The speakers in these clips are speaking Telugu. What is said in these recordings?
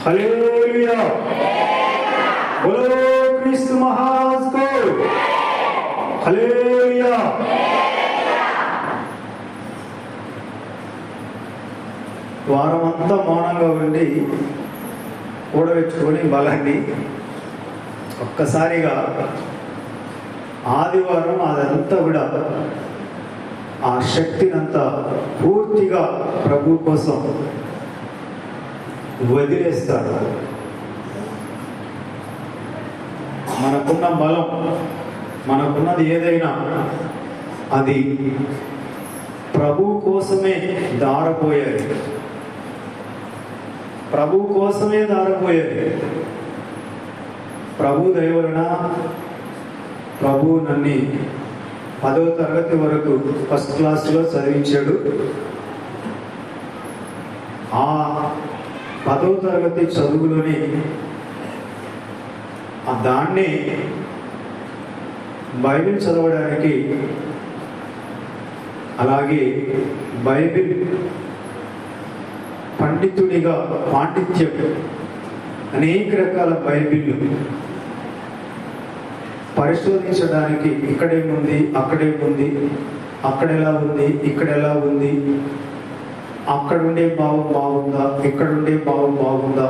హల్లెలూయా, బోలో క్రీస్తు మహారాజ్ కో హల్లెలూయా. వారం అంతా మౌనంగా ఉండి కూడబెట్టుకొని బలాన్ని ఒక్కసారిగా ఆదివారం అదంతా కూడా ఆ శక్తినంతా పూర్తిగా ప్రభు కోసం వదిలేస్తాడు. మనకున్న బలం, మనకున్నది ఏదైనా అది ప్రభు కోసమే దారపోయేది, ప్రభు కోసమే దారపోయేది. ప్రభు దయ వలన ప్రభు నన్ను 10వ తరగతి వరకు ఫస్ట్ క్లాస్లో చదివించాడు. ఆ 10వ తరగతి చదువులోని దాన్ని బైబిల్ చదవడానికి, అలాగే బైబిల్ పండితుడిగా పాండిత్యం అనేక రకాల బైబిల్ పరిశోధించడానికి ఇక్కడేముంది, అక్కడేముంది, అక్కడెలా ఉంది, ఇక్కడెలా ఉంది, అక్కడుండే భావం బాగుందా, ఇక్కడుండే భావం బాగుందా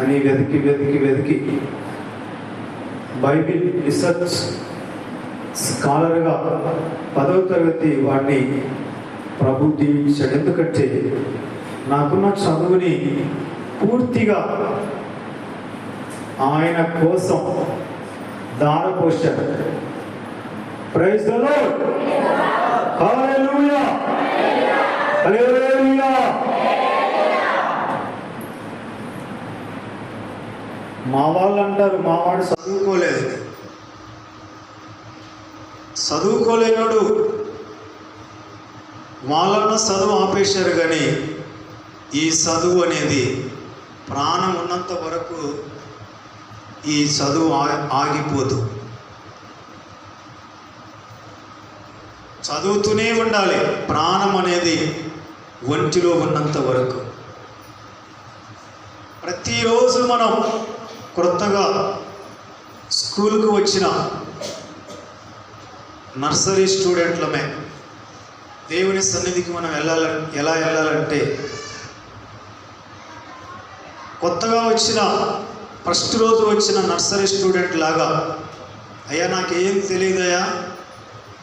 అని వెతికి వెతికి వెతికి బైబిల్ రీసెర్చ్ స్కాలర్గా 10వ తరగతి వాడిని ప్రభు దీవించాడు. ఎందుకంటే నాకున్న చదువుని పూర్తిగా ఆయన కోసం దారపోశాడు. ప్రైజ్ ది లార్డ్, హల్లెలూయా, హల్లెలూయా. మా వాళ్ళు అంటారు, మావాడు చదువుకోలేదు. చదువుకోలేనాడు వాళ్ళన్న చదువు ఆపేశారు, కానీ ఈ చదువు అనేది ప్రాణం ఉన్నంత వరకు ఈ చదువు ఆగిపోదు. చదువుతూనే ఉండాలి, ప్రాణం అనేది ఒంటిలో ఉన్నంత వరకు. ప్రతిరోజు మనం కొత్తగా స్కూల్కి వచ్చిన నర్సరీ స్టూడెంట్లమే దేవుని సన్నిధికి మనం ఎలా వెళ్ళాలంటే, కొత్తగా వచ్చిన ఫస్ట్ రోజు వచ్చిన నర్సరీ స్టూడెంట్ లాగా, అయ్యా నాకేం తెలియదయ్యా,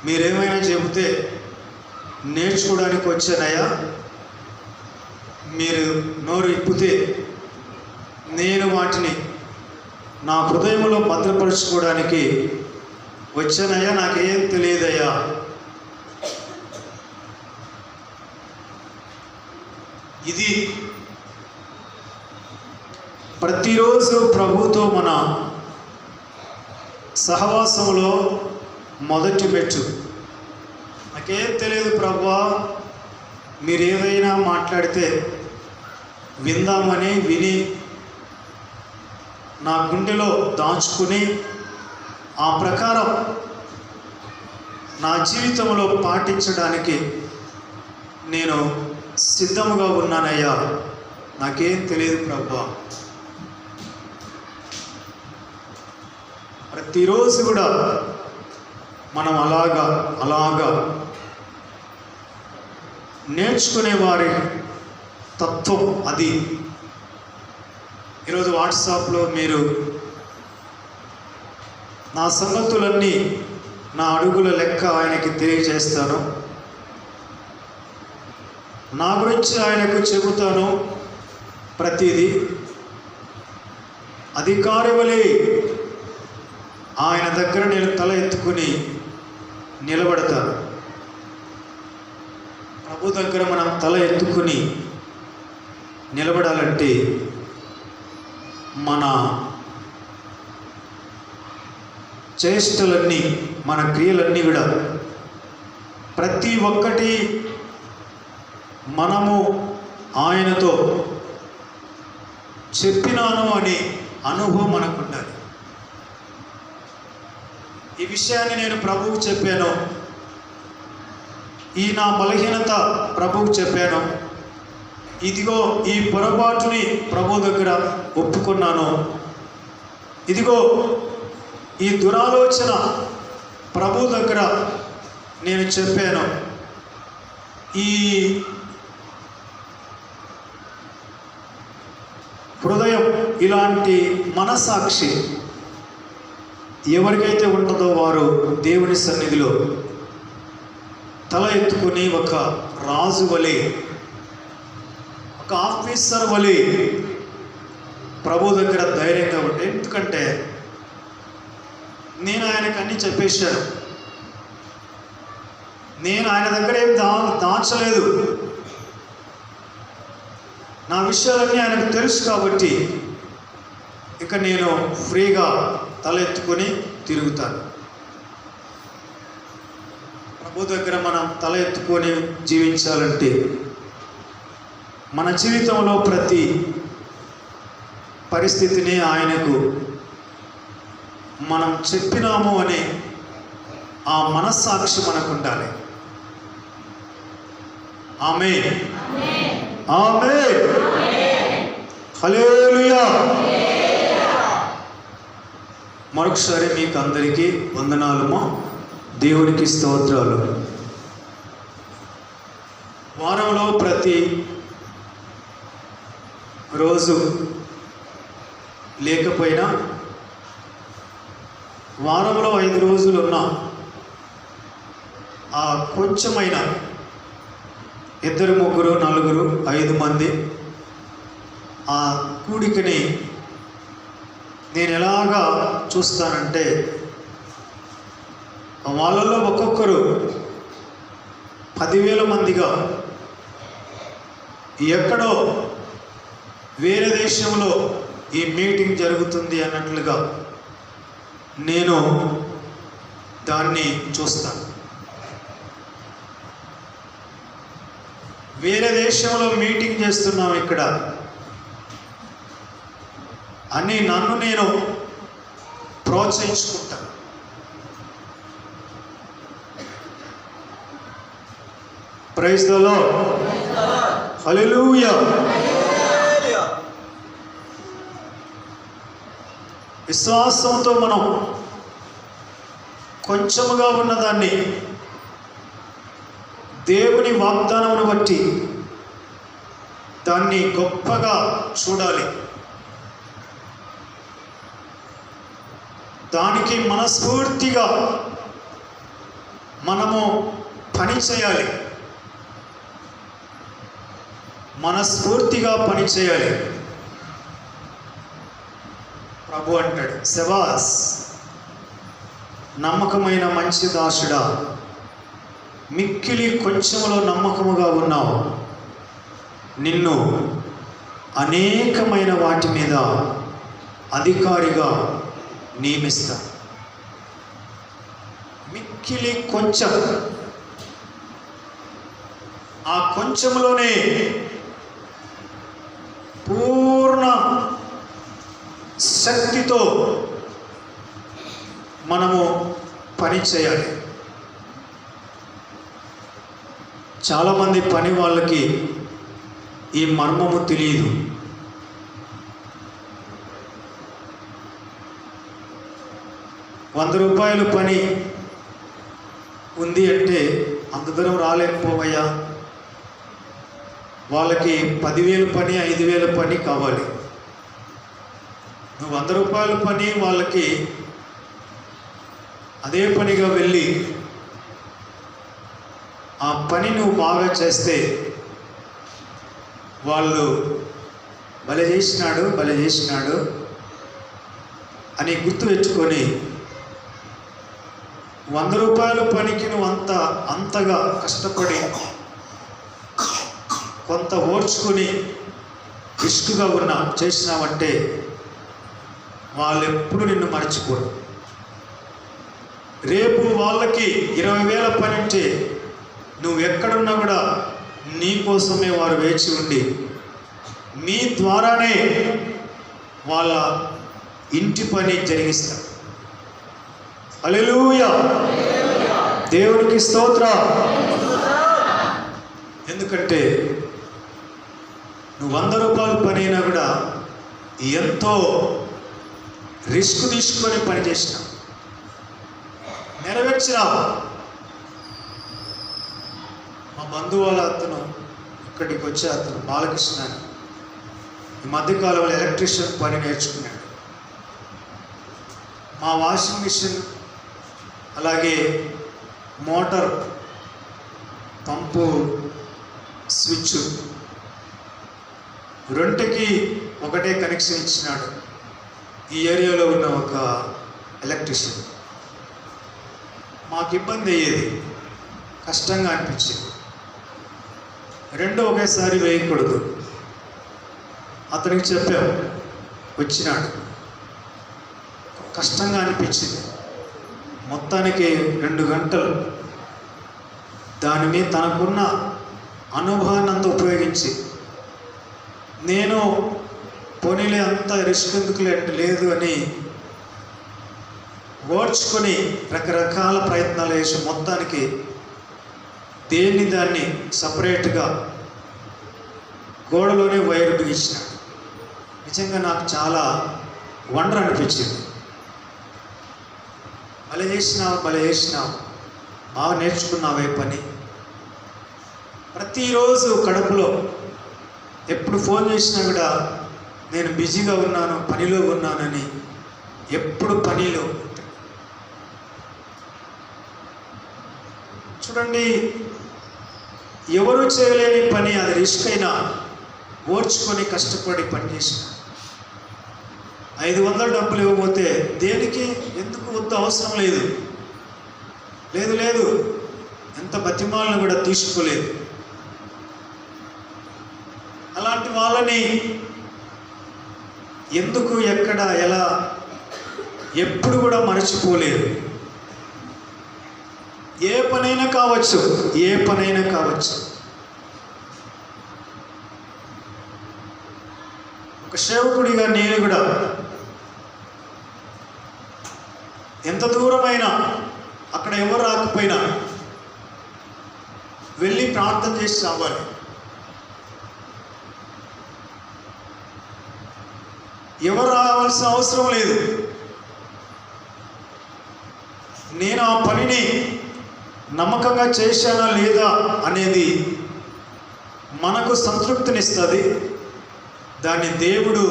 మీరేమైనా చెబితే నేర్చుకోవడానికి వచ్చానయ్యా, మీరు నోరు ఇప్పితే నేను వాటిని నా హృదయంలో భద్రపరుచుకోవడానికి వచ్చానయ్యా, నాకేం తెలియదయ్యా. ఇది ప్రతిరోజు ప్రభుతో మన సహవాసంలో మొదటి మెట్టు. నాకేం తెలియదు ప్రభువా, మీరు ఏదైనా మాట్లాడితే విందామని విని నా గుండెలో దాచుకుని ఆ ప్రకారం నా జీవితంలో పాటించడానికి నేను సిద్ధముగా ఉన్నానయ్యా, నాకేం తెలియదు ప్రభువా. ప్రతిరోజు కూడా మనం అలాగా నేర్చుకునే వారి తత్వం అది. ఈరోజు వాట్సాప్లో మీరు నా సంగతులన్నీ, నా అడుగుల లెక్క ఆయనకి తెలియజేస్తాను, నా గురించి ఆయనకు చెబుతాను. ప్రతిదీ అధికారి వలె ఆయన దగ్గర నేను తల ఎత్తుకుని నిలబడతాను. ప్రభు దగ్గర మనం తల ఎత్తుకుని నిలబడాలంటే మన చేష్టలన్నీ, మన క్రియలన్నీ కూడా ప్రతి ఒక్కటి మనము ఆయనతో చెప్పినాను అనే అనుభవం మనకు ఉండాలి. ఈ విషయాన్ని నేను ప్రభువుకు చెప్పాను, ఈ నా బలహీనత ప్రభువుకు చెప్పాను, ఇదిగో ఈ పొరపాటుని ప్రభు దగ్గర ఒప్పుకున్నాను, ఇదిగో ఈ దురాలోచన ప్రభు దగ్గర నేను చెప్పాను, ఈ హృదయం ఇలాంటి మనసాక్షి ఎవరికైతే ఉంటుందో వారు దేవుని సన్నిధిలో తల ఎత్తుకుని ఒక రాజు వలె, ఒక ఆఫీసర్ వలె ప్రభు దగ్గర ధైర్యంగా ఉంటే, ఎందుకంటే నేను ఆయనకు అన్నీ చెప్పేశాను, నేను ఆయన దగ్గర ఏం దాచలేదు, నా విషయాలన్నీ ఆయనకు తెలుసు కాబట్టి ఇక నేను ఫ్రీగా తల ఎత్తుకొని తిరుగుతాను. ప్రభు దగ్గర మనం తల ఎత్తుకొని జీవించాలంటే మన జీవితంలో ప్రతి పరిస్థితిని ఆయనకు మనం చెప్పినాము అనే ఆ మనస్సాక్షి మనకు ఉండాలి. ఆమేన్, ఆమేన్, హల్లెలూయా. మరొకసారి మీకు అందరికీ వందనాలు, దేవునికి స్తోత్రాలు. వారంలో ప్రతి రోజు లేకపోయినా వారంలో 5 రోజులు ఉన్న ఆ కొంచెమైన 2, 3, 4, 5 మంది ఆ కూడికని నేను ఎలాగా చూస్తానంటే, వాళ్ళలో ఒక్కొక్కరు 10,000 మందిగా ఎక్కడో వేరే దేశంలో ఈ మీటింగ్ జరుగుతుంది అన్నట్లుగా నేను దాన్ని చూస్తాను. వేరే దేశంలో మీటింగ్ చేస్తున్నాం ఇక్కడ అని నన్ను నేను ప్రోత్సహించుకుంటాను. ప్రైజ్ ది లార్డ్, హల్లెలూయా. విశ్వాసంతో మనం కొంచెముగా ఉన్నదాన్ని దేవుని వాగ్దానమును బట్టి దాన్ని గొప్పగా చూడాలి, దానికి మనస్ఫూర్తిగా మనము పని చేయాలి, మనస్ఫూర్తిగా పని చేయాలి. ప్రభు అంటాడు, శబాస్ నమ్మకమైన మంచి దాసుడా, మిక్కిలి కొంచెములో నమ్మకముగా ఉన్నావు, నిన్ను అనేకమైన వాటి మీద అధికారిగా నియమిస్తా. మిక్కిలి కొంచెం, ఆ కొంచెంలోనే పూర్ణ శక్తితో మనము పని చేయాలి. చాలామంది పని వాళ్ళకి ఈ మర్మము తెలియదు. ₹100 పని ఉంది అంటే అంత దూరం రాలేకపోవయ్యా, వాళ్ళకి 10,000 పని 5,000 పని కావాలి. నువ్వు ₹100 పని వాళ్ళకి అదే పనిగా వెళ్ళి ఆ పని నువ్వు బాగా చేస్తే వాళ్ళు భలే చేసినాడు అని గుర్తు పెట్టుకొని ₹100 పనికి నువ్వు అంతగా కష్టపడి కొంత ఓర్చుకొని రిస్క్గా చేసినావంటే వాళ్ళు ఎప్పుడు నిన్ను మర్చిపోరు. రేపు వాళ్ళకి 20,000 పని ఉంటే నువ్వు ఎక్కడున్నా కూడా నీ కోసమే వారు వేచి ఉండి నీ ద్వారానే వాళ్ళ ఇంటి పని జరిగిస్తారు. హల్లెలూయా, దేవునికి స్తోత్రం. ఎందుకంటే నువ్వు 100 రూపాయలు పని అయినా కూడా ఎంతో రిస్క్ తీసుకొని పని చేసినావు, నెరవేర్చినావు. మా బంధువు వాళ్ళ అతను ఇక్కడికి వచ్చే అతను బాలకృష్ణ అని ఈ మధ్యకాలంలో ఎలక్ట్రీషియన్ పని నేర్చుకున్నాడు. మా వాషింగ్ మిషన్ అలాగే మోటార్ పంపు స్విచ్ రెండుకి ఒకటే కనెక్షన్ ఇచ్చినాడు ఈ ఏరియాలో ఉన్న ఒక ఎలక్ట్రీషియన్. మాకు ఇబ్బంది అయ్యేది, కష్టంగా అనిపించింది. రెండు ఒకేసారి వేయకూడదు. అతనికి చెప్పాం, వచ్చినాడు. కష్టంగా అనిపించింది. మొత్తానికి 2 గంటలు దాని మీద తనకున్న అనుభవాన్ని అంతా ఉపయోగించి, నేను పోనీలే అంత రిస్క్ ఎందుకు లేదు అని ఓడ్చుకొని రకరకాల ప్రయత్నాలు చేసి మొత్తానికి దాన్ని సపరేట్గా గోడలోనే వైర్ బిగించినాడు. నిజంగా నాకు చాలా వండర్ అనిపించింది. భలే చేసినావు, బాగా నేర్చుకున్నావే పని. ప్రతిరోజు కడుపులో ఎప్పుడు ఫోన్ చేసినా కూడా నేను బిజీగా ఉన్నాను, పనిలో ఉన్నానని ఎప్పుడు పనిలో. చూడండి, ఎవరు చేయలేని పని, అది రిస్క్ అయినా ఓర్చుకొని కష్టపడి పని చేసిన 500 డబ్బులు ఇవ్వకపోతే దేనికి, ఎందుకు వద్దు, అవసరం లేదు. ఎంత బతిమాలను కూడా తీసుకోలేదు. అలాంటి వాళ్ళని ఎందుకు, ఎక్కడ, ఎలా, ఎప్పుడు కూడా మరచిపోలేదు. ఏ పనైనా కావచ్చు. ఒక సేవకుడిగా నేను కూడా ఎంత దూరమైనా, అక్కడ ఎవరు రాకపోయినా వెళ్ళి ప్రార్థన చేసి రావాలి. ఎవరు రావాల్సిన అవసరం లేదు. నేను ఆ పనిని నమ్మకంగా చేశానా లేదా అనేది మనకు సంతృప్తినిస్తుంది. దాన్ని దేవుడు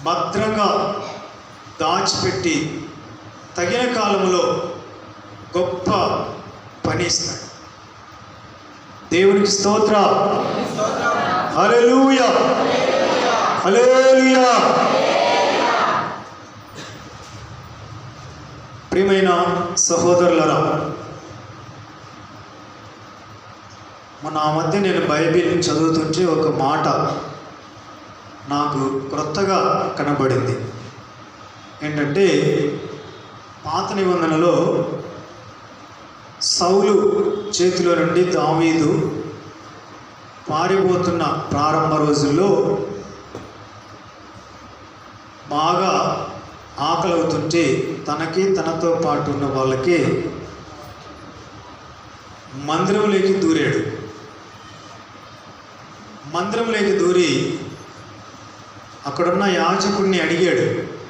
భద్రంగా దాచిపెట్టి తగిన కాలంలో గొప్ప పని ఇస్తాడు. దేవునికి స్తోత్రం. హల్లెలూయా, హల్లెలూయా. ప్రియమైన సహోదరులరా, మొన్న ఆ మధ్య నేను బైబిల్ చదువుతుంటే ఒక మాట నాకు క్రొత్తగా కనబడింది. ఏంటంటే, పాత నిబంధనలో సౌలు చేతిలో నుండి దావీదు పారిపోతున్న ప్రారంభ రోజుల్లో బాగా ఆకలి అవుతుంటే తనకి, తనతో పాటు ఉన్న వాళ్ళకి మందిరంలోకి దూరాడు. మందిరంలోకి దూరి అక్కడున్న యాజకుడిని అడిగాడు,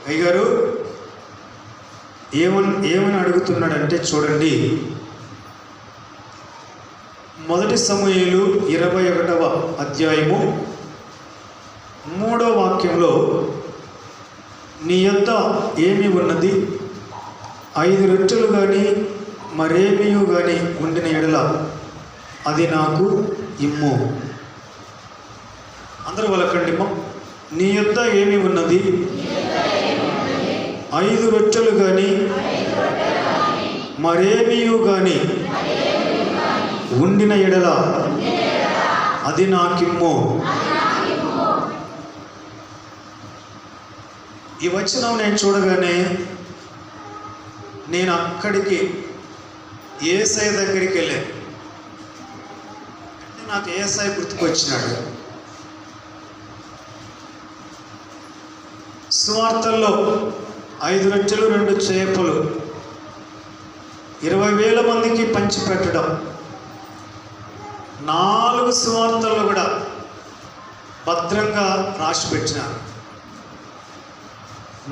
అయ్యగారు ఏమని అడుగుతున్నాడంటే, చూడండి, 1 సమూయేలు 21వ అధ్యాయము 3వ వాక్యంలో, నీ యొద్ద ఏమి ఉన్నది? 5 రొట్టెలు కానీ మరేమీ కానీ ఉండిన ఎడల అది నాకు ఇమ్ము. అందరూ వాళ్ళకండి, నీ యొద్ద ఏమి ఉన్నది? 5 రొట్టెలు కానీ మరేమీ కానీ ఉండిన ఎడల అది నాకిమ్ము. ఈ వచనం నేను చూడగానే నేను అక్కడికి యేసయ్య దగ్గరికి వెళ్ళాను. అంటే నాకు యేసయ్య గుర్తుకొచ్చినాడు. సువార్తల్లో 5 రొట్టెలు 2 చేపలు 20,000 మందికి పంచిపెట్టడం, 4 సువార్తల్లో కూడా భద్రంగా రాసి పెట్టినారు.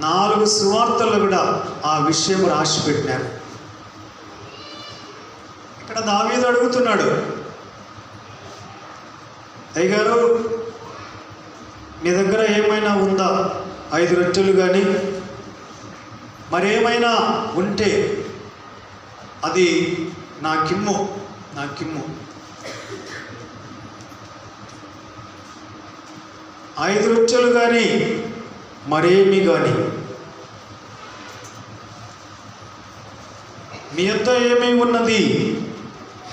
4 సువార్తల్లో కూడా ఆ విషయం రాసి పెట్టినారు. ఇక్కడ దావీదు అడుగుతున్నాడు, అయ్యగారు మీ దగ్గర ఏమైనా ఉందా? 5 రొట్టెలు కానీ మరేమైనా ఉంటే అది నాకిమ్ము. 5 రొట్టెలు కానీ మరేమి కానీ మీ యొద్ద ఏమీ ఉన్నది?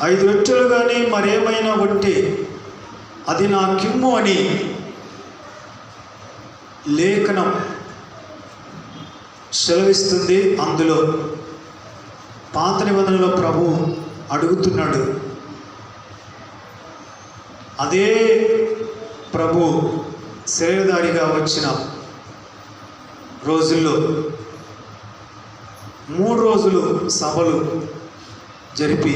5 రొట్టెలు కానీ మరేమైనా ఉంటే అది నాకిమ్ము అని లేఖనం సెలవిస్తుంది. అందులో పాత నిబంధనలో ప్రభు అడుగుతున్నాడు. అదే ప్రభు శరీరధారిగా వచ్చిన రోజుల్లో 3 రోజులు సభలు జరిపి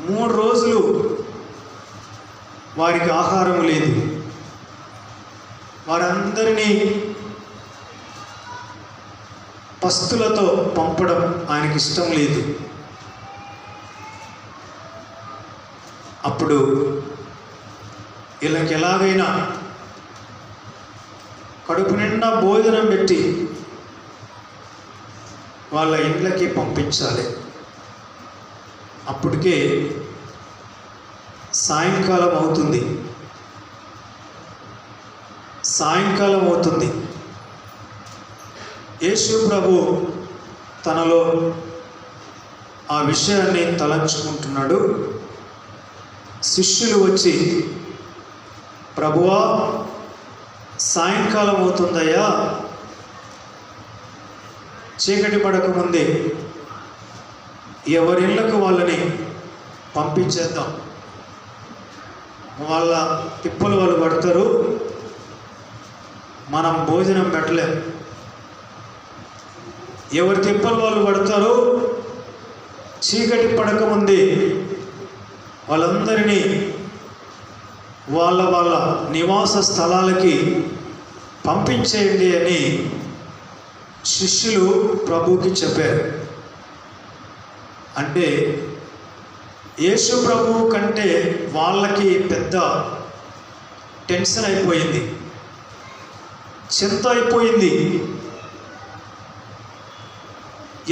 3 రోజులు వారికి ఆహారం లేదు. వారందరినీ పస్తులతో పంపడం ఆయనకి ఇష్టం లేదు. అప్పుడు వీళ్ళకి ఎలాగైనా కడుపు నిండా భోజనం పెట్టి వాళ్ళ ఇంట్లోకి పంపించాలి. అప్పటికే సాయంకాలం అవుతుంది. యేసు ప్రభు తనలో ఆ విషయాన్ని తలంచుకుంటున్నాడు. శిష్యులు వచ్చి, ప్రభువా సాయంకాలం అవుతుందయ్యా, చీకటి పడకముందే ఎవరిళ్ళకు వాళ్ళని పంపించేద్దాం. వాళ్ళ తిప్పలు వాళ్ళు పడతారు, మనం భోజనం పెట్టలేం. ఎవరి తిప్పలు వాళ్ళు పడతారు, చీకటి పడకముందే వాళ్ళందరినీ వాళ్ళ వాళ్ళ నివాస స్థలాలకి పంపించేయండి అని శిష్యులు ప్రభువుకి చెప్పారు. అంటే యేసు ప్రభువు కంటే వాళ్ళకి పెద్ద టెన్షన్ అయిపోయింది, చింత అయిపోయింది.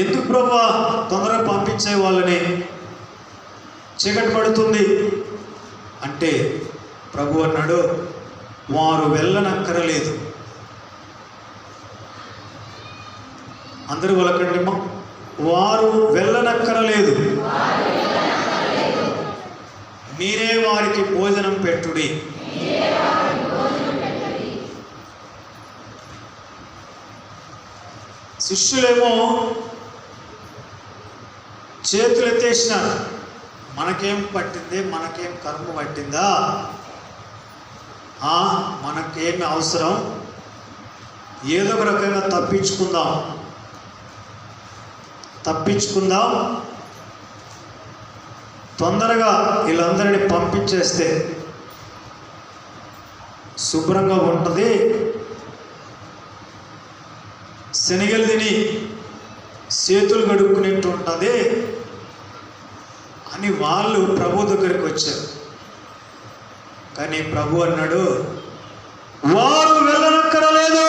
ఎందుకు ప్రభువా తొందరగా పంపించే వాళ్ళని, చీకటి పడుతుంది అంటే ప్రభు అన్నాడు, వారు వెళ్ళనక్కరలేదు. అందరూ వాళ్ళకండి, వారు వెళ్ళనక్కరలేదు, మీరే వారికి భోజనం పెట్టుడి. శిష్యులేమో చేతులు ఎత్తేసినారు, మనకేం పట్టింది, మనకేం కర్మ పట్టిందా, మనకేమి అవసరం, ఏదో ఒక రకంగా తప్పించుకుందాం, తొందరగా వీళ్ళందరినీ పంపించేస్తే శుభ్రంగా ఉంటుంది, శనగలు తిని చేతులు కడుక్కునేట్టు ఉంటుంది అని వాళ్ళు ప్రభు దగ్గరికి వచ్చారు. కానీ ప్రభు అన్నాడు, వారు వెళ్ళనక్కరలేదు,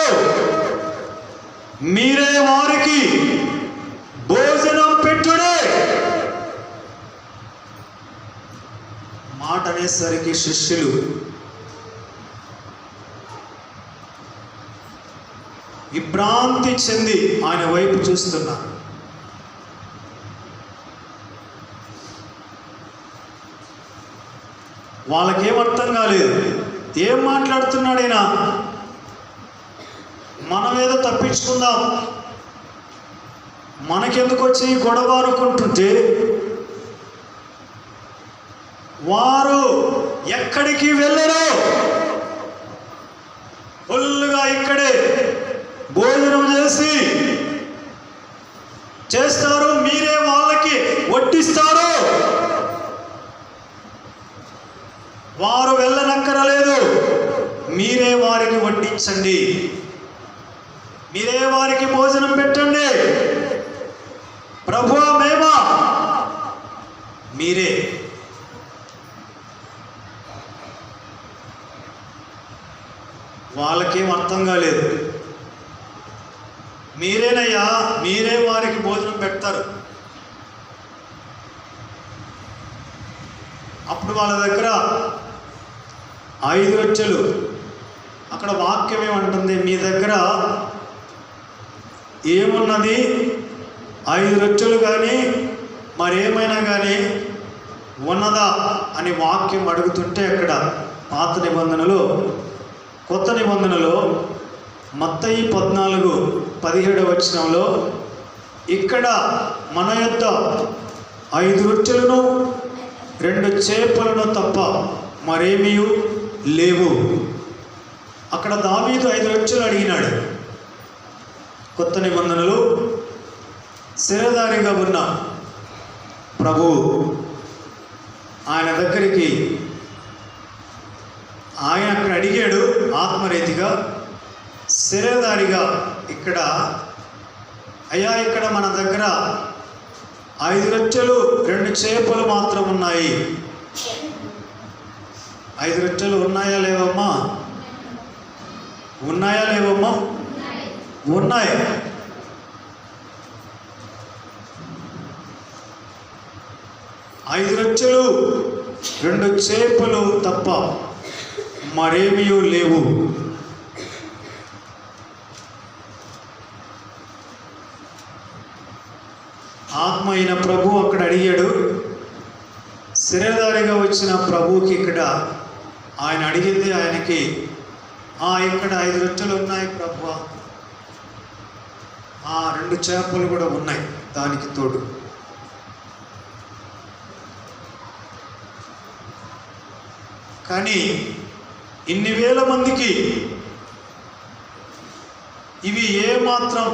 మీరే వారికి భోజనం పెట్టుడే. మాట అనేసరికి శిష్యులు విభ్రాంతి చెంది ఆయన వైపు చూస్తున్నారు. వాళ్ళకేమర్థం కాలేదు, ఏం మాట్లాడుతున్నాడైనా, మనమేదో తప్పించుకుందాం, మనకెందుకు వచ్చి గొడవ అనుకుంటుంటే వారు ఎక్కడికి వెళ్ళరు, ఫుల్గా ఇక్కడే భోజనం చేస్తారు, మీరే వాళ్ళకి వడ్డిస్తారు. వారు వెళ్ళనక్కరలేదు, మీరే వారికి వడ్డించండి, మీరే వారికి భోజనం పెట్టండి. ప్రభువా మేమా? మీరే. వాళ్ళకేం అర్థం కాలేదు. మీరేనయ్యా, మీరే వారికి భోజనం పెడతారు. అప్పుడు వాళ్ళ దగ్గర 5 రొట్టెలు. అక్కడ వాక్యం ఏమంటుంది? మీ దగ్గర ఏమున్నది? 5 రొట్టెలు కానీ మరేమైనా కానీ ఉన్నదా అని వాక్యం అడుగుతుంటే, అక్కడ పాత నిబంధనలో, కొత్త నిబంధనలో మత్తయి 14:17 వచనంలో, ఇక్కడ మన యొద్ద 5 రొట్టెలను 2 చేపలను తప్ప మరేమీ లేవు. అక్కడ దావీదు 5 రొట్టెలు అడిగినాడు. కొత్త నిబంధనలు శిరధారిగా ఉన్న ప్రభువు ఆయన దగ్గరికి ఆయన అక్కడ అడిగాడు ఆత్మరీతిగా, శిరధారిగా. ఇక్కడ అయ్యా, ఇక్కడ మన దగ్గర 5 రొట్టెలు 2 చేపలు మాత్రం ఉన్నాయి. 5 రొట్టెలు ఉన్నాయా లేవమ్మా? ఉన్నాయా లేవమ్మా? ఉన్నాయి. ఐదు రొట్టెలు 2 చేపలు తప్ప మరేమీ లేవు. ఆత్మ అయిన ప్రభు అక్కడ అడిగాడు. శిరధారిగా వచ్చిన ప్రభువుకి ఇక్కడ ఆయన అడిగింది, ఆయనకి ఇక్కడ 5 రొట్టెలు ఉన్నాయి ప్రభువా, 2 చేపలు కూడా ఉన్నాయి దానికి తోడు. కానీ ఇన్ని వేల మందికి ఇవి ఏమాత్రం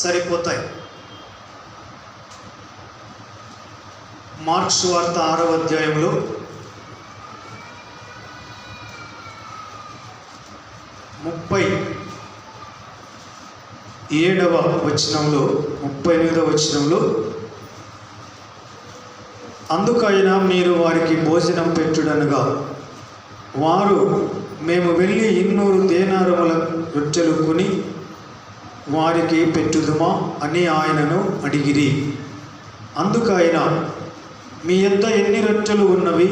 సరిపోతాయి? మార్క్స్ వార్త 6వ అధ్యాయంలో 37వ వచనంలో 38వ వచనంలో, అందుకైనా మీరు వారికి భోజనం పెట్టుడనగా వారు, మేము వెళ్ళి 200 దేనారముల రొట్టెలు కొని వారికి పెట్టుదుమా అని ఆయనను అడిగిరి. అందుకైన మీ యొద్ద ఎన్ని రొట్టెలు ఉన్నవి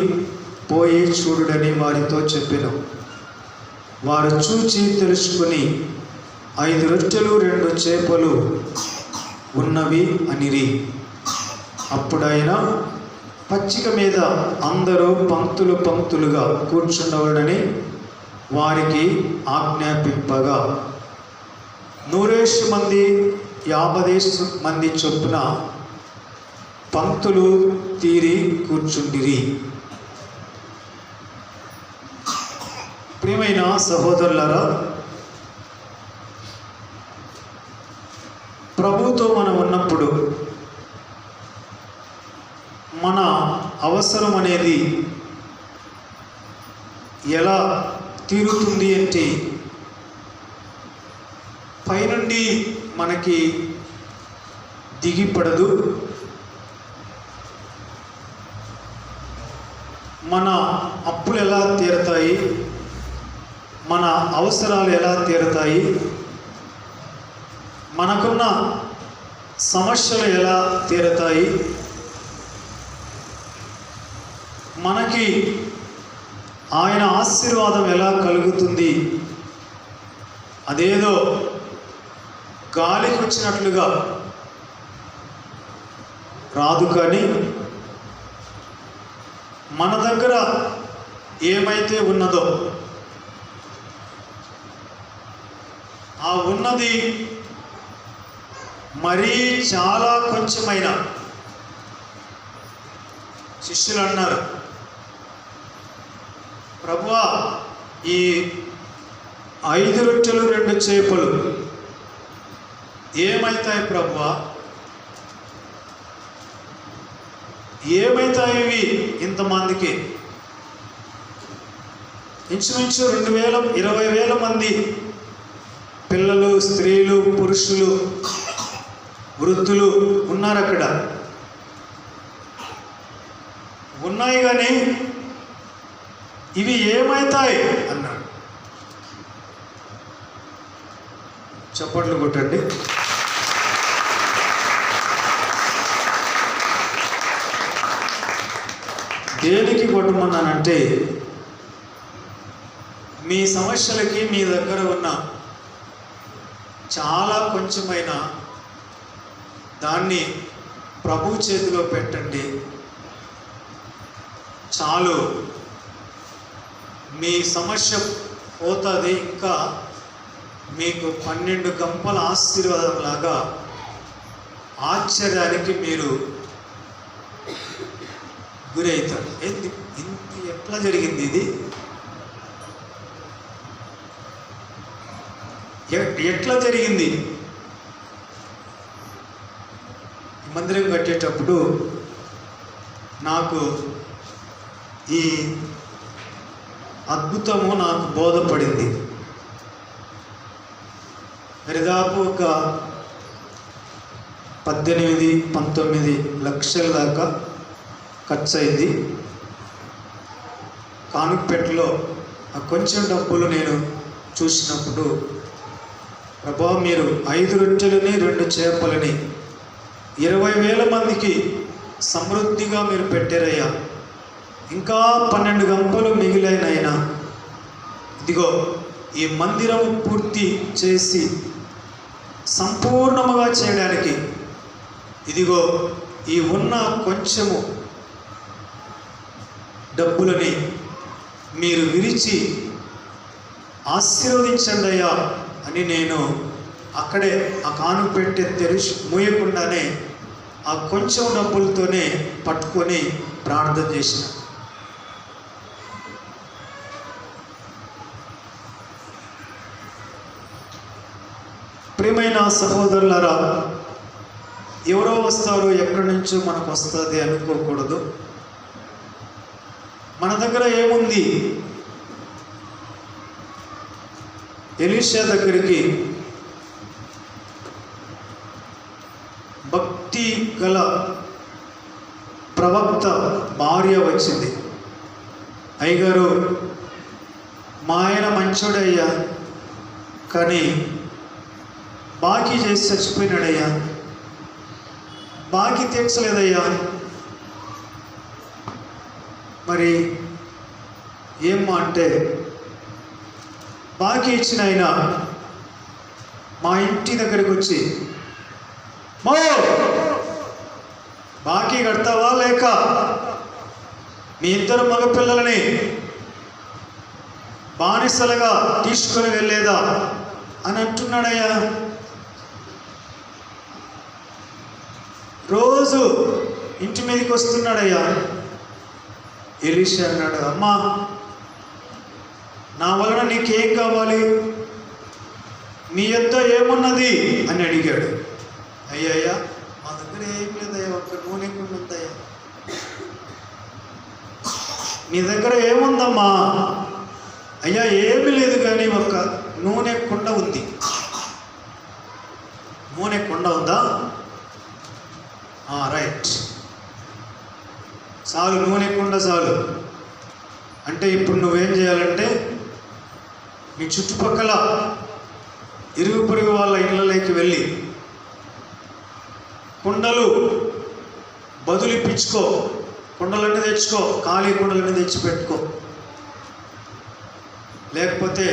పోయి చూడుడని వారితో చెప్పెను. వారు చూచి తెలుసుకుని 5 రొట్టెలు 2 చేపలు ఉన్నవి అనిరి. అప్పుడైనా పచ్చిక మీద అందరూ పంక్తులు పంక్తులుగా కూర్చుండవడని వారికి ఆజ్ఞాపింపగా 100 మంది 50 మంది చొప్పున పంక్తులు తీరి కూర్చుండిరి. ప్రియమైన సహోదరులారా, ప్రభువుతో మనం ఉన్నప్పుడు మన అవసరం అనేది ఎలా తీరుతుంది అంటే, పైనుండి మనకి దిగిపడదు. మన అప్పులు ఎలా తీరుతాయి, మన అవసరాలు ఎలా తీరుతాయి, మనకున్న సమస్యలు ఎలా తీరుతాయి, మనకి ఆయన ఆశీర్వాదం ఎలా కలుగుతుంది, అదేదో గాలికి వచ్చినట్లుగా రాదు. కానీ మన దగ్గర ఏమైతే ఉన్నదో ఆ ఉన్నది మరీ చాలా కొంచెమైన. శిష్యులు అన్నారు, ప్రభువా, ఈ 5 రొట్టెలు 2 చేపలు ఏమైతాయి ప్రభువా? ఏమైతాయి ఇవి ఇంతమందికి? ఇంచుమించు 20,000 మంది పిల్లలు, స్త్రీలు, పురుషులు, వృద్ధులు ఉన్నారు అక్కడ. ఉన్నాయి కానీ ఇవి ఏమవుతాయి అన్నాడు. చప్పట్లు కొట్టండి. దేనికి కొట్టమన్నానంటే, మీ సమస్యలకి మీ దగ్గర ఉన్న చాలా కొంచెమైన దాన్ని ప్రభు చేతిలో పెట్టండి, చాలు, మీ సమస్య పోతుంది. ఇంకా మీకు 12 గంపల ఆశీర్వాదం లాగా ఆశ్చర్యానికి మీరు గురి అవుతారు. ఎట్లా జరిగింది ఇది? ఎట్లా జరిగింది? మందిరం కట్టేటప్పుడు నాకు ఈ అద్భుతము నాకు బోధపడింది. దరిదాపు ఒక 18-19 లక్షల దాకా ఖర్చు అయింది. కానుకపేటలో ఆ కొంచెం డబ్బులు నేను చూసినప్పుడు, ప్రభా మీరు 5 రొట్టెలని 2 చేపలని 20,000 మందికి సమృద్ధిగా మీరు పెట్టారయ్యా, ఇంకా 12 గంపలు మిగిలినైనా ఇదిగో ఈ మందిరం పూర్తి చేసి సంపూర్ణముగా చేయడానికి ఇదిగో ఈ ఉన్న కొంచెము డబ్బులని మీరు విరిచి ఆశీర్వదించండి అయ్యా అని నేను అక్కడే ఆ కాను పెట్టి తెరిచి మూయకుండానే ఆ కొంచెం డబ్బులతోనే పట్టుకొని ప్రార్థన చేసిన. ప్రియమైన సహోదరులారా, ఎవరో వస్తారు, ఎక్కడి నుంచో మనకు వస్తుంది అనుకోకూడదు. మన దగ్గర ఏముంది? ఎలీషా దగ్గరికి భక్తి గల ప్రవక్త భార్య వచ్చింది. అయ్యగారు, మా ఆయన మంచోడయ్యా, కానీ బాకీ చేసి చచ్చిపోయినాడయ్యా, బాకీ తీర్చలేదయ్యా, మరి ఏమ్మా అంటే, బాకీ ఇచ్చిన ఆయన మా ఇంటి దగ్గరికి వచ్చి, మో బాకీ కడతావా లేక మీ 2 మగపిల్లలని బానిసలుగా తీసుకొని వెళ్ళేదా అని అంటున్నాడయ్యా. రోజు ఇంటి మీదకి వస్తున్నాడయ్యా. ఎలీషా అన్నాడు, అమ్మా నా వలన నీకేం కావాలి, మీ యొద్ద ఏమున్నది అని అడిగాడు. అయ్యా మా దగ్గర ఏం లేదయ్యా, ఒక్క నూనె కుండ ఉందయ్యా. నీ దగ్గర ఏముందమ్మా? అయ్యా ఏమీ లేదు, కానీ ఒక్క నూనె కుండ ఉంది. నూనె కుండ ఉందా? రైట్, చాలు, నూనె కుండ చాలు. అంటే ఇప్పుడు నువ్వేం చేయాలంటే, మీ చుట్టుపక్కల ఇరుగు పొరుగు వాళ్ళ ఇళ్ళలోకి వెళ్ళి కుండలు బదులిప్పించుకో, కుండలన్నీ తెచ్చుకో, ఖాళీ కుండలన్నీ తెచ్చిపెట్టుకో. లేకపోతే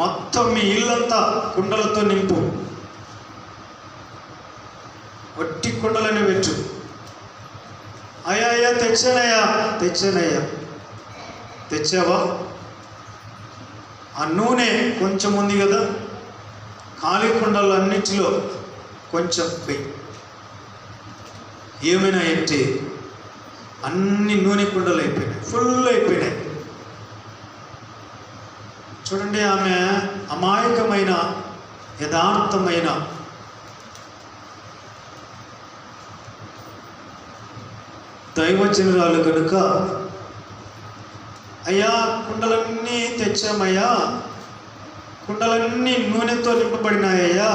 మొత్తం మీ ఇల్లంతా కుండలతో నింపు, వట్టి కుండలని పెట్టు. అయ్యా తెచ్చానయ్యా. తెచ్చావా? ఆ నూనె కొంచెం ఉంది కదా, ఖాళీ కుండలు అన్నిటిలో కొంచెం వెయ్యి. ఏమైనా ఏంటి, అన్ని నూనె కుండలు అయిపోయినాయి, ఫుల్ అయిపోయినాయి. చూడండి, ఆమె అమాయకమైన యథార్థమైన దైవజనురాలు కనుక అయ్యా కుండలన్నీ తెచ్చామయ్యా, కుండలన్నీ నూనెతో నింపబడినాయ్యా,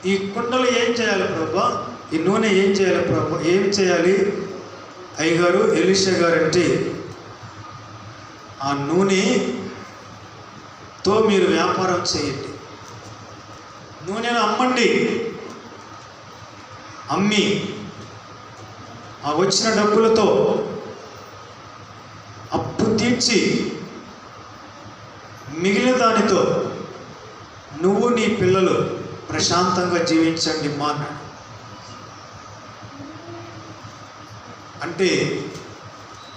ఈ కుండలు ఏం చేయాలి ప్రభా, ఈ నూనె ఏం చేయాలి ప్రభా, ఏం చేయాలి అయ్యగారు ఎలీషా గారు అంటే, ఆ నూనెతో మీరు వ్యాపారం చేయండి, నూనెను అమ్మండి, అమ్మి ఆ వచ్చిన డబ్బులతో అప్పు తీర్చి మిగిలిన దానితో నువ్వు నీ పిల్లలు ప్రశాంతంగా జీవించండి మా అన్నాడు. అంటే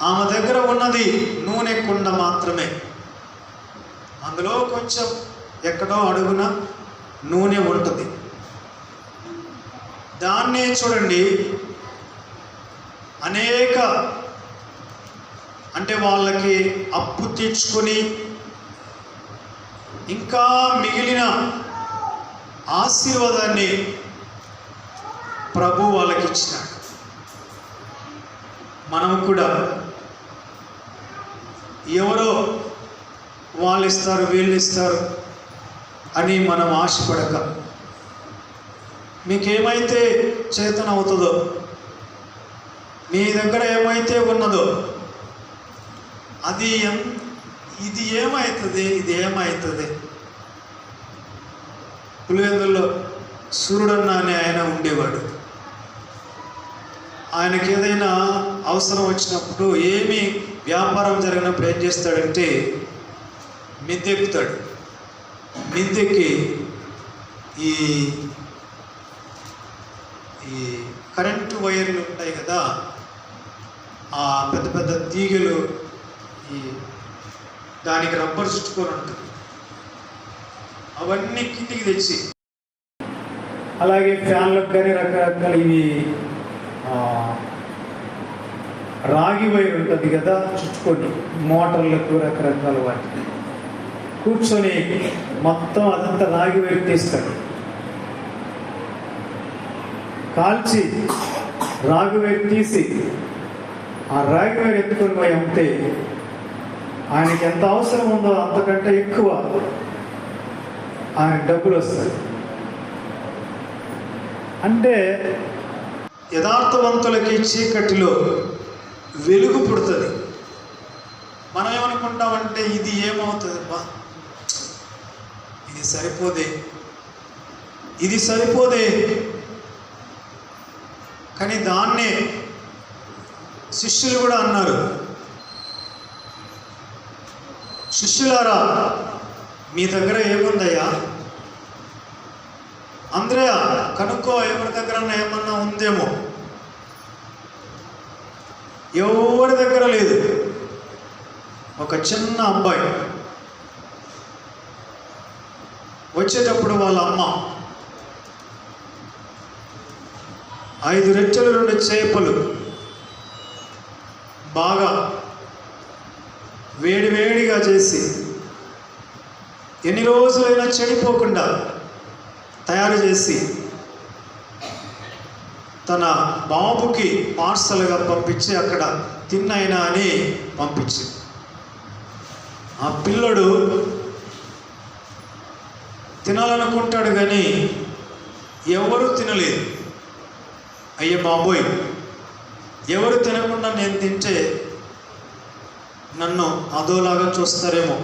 ఆమె దగ్గర ఉన్నది నూనె కుండ మాత్రమే, అందులో కొంచెం ఎక్కడో అడుగున నూనె ఉంటుంది. దాన్నే చూడండి అనేక, అంటే వాళ్ళకి అప్పు తీర్చుకొని ఇంకా మిగిలిన ఆశీర్వాదాన్ని ప్రభు వాళ్ళకి ఇచ్చినాడు. మనం కూడా ఎవరో వాళ్ళు ఇస్తారు వీళ్ళు ఇస్తారు అని మనం ఆశపడక, మీకేమైతే చేతన అవుతుందో, మీ దగ్గర ఏమైతే ఉన్నదో అది ఇది ఏమవుతుంది, ఇది ఏమవుతుంది. పులివెందుల్లో సూర్యుడన్న అనే ఆయన ఉండేవాడు. ఆయనకి ఏదైనా అవసరం వచ్చినప్పుడు, ఏమి వ్యాపారం జరిగినప్పుడు ఏం చేస్తాడంటే మిద్దెక్కుతాడు. మిద్దెక్కి ఈ ఈ కరెంటు వైర్లు ఉంటాయి కదా, ఆ పెద్ద పెద్ద తీగలు, ఈ దానికి రబ్బర్ చుట్టుకొని ఉంటుంది, అవన్నీ కిందికి తెచ్చి, అలాగే ఫ్యాన్లకు కానీ రకరకాల ఇవి రాగి వైర్ ఉంటుంది కదా చుట్టుకొని, మోటార్లకు రకరకాల వాటికి కూర్చొని మొత్తం అదంతా రాగి వైర్ తీస్తాడు. కాల్చి రాగి వైర్ తీసి ఆ రాగి వైర్ ఎత్తుకొని పోయి అమ్మితే ఆయనకి ఎంత అవసరం ఉందో అంతకంటే ఎక్కువ ఆయనకు డబ్బులు వస్తాయి. అంటే యథార్థవంతులకి చీకటిలో వెలుగు పుడుతుంది. మనం ఏమనుకుంటామంటే ఇది ఏమవుతుంది బా, ఇది సరిపోదే, ఇది సరిపోదే. కానీ దాన్నే శిష్యులు కూడా అన్నారు, శిష్యులారా మీ దగ్గర ఏముందయ్యా, అంద్రయ్య కనుక్కో, ఎవరి దగ్గర ఏమన్నా ఉందేమో. ఎవరి దగ్గర లేదు. ఒక చిన్న అబ్బాయి వచ్చేటప్పుడు వాళ్ళ అమ్మ 5 రొట్టెలు 2 చేపలు బాగా వేడివేడిగా చేసి ఎన్ని రోజులైనా చెడిపోకుండా తయారు చేసి తన బాబుకి పార్సల్గా పంపించి అక్కడ తిన్నైనా అని పంపించి, ఆ పిల్లడు తినాలనుకుంటాడు కానీ ఎవరు తినలేదు. అయ్యే బాబోయ్, ఎవరు తినకుండా నేను తింటే నన్ను అదోలాగా చూస్తారేమో,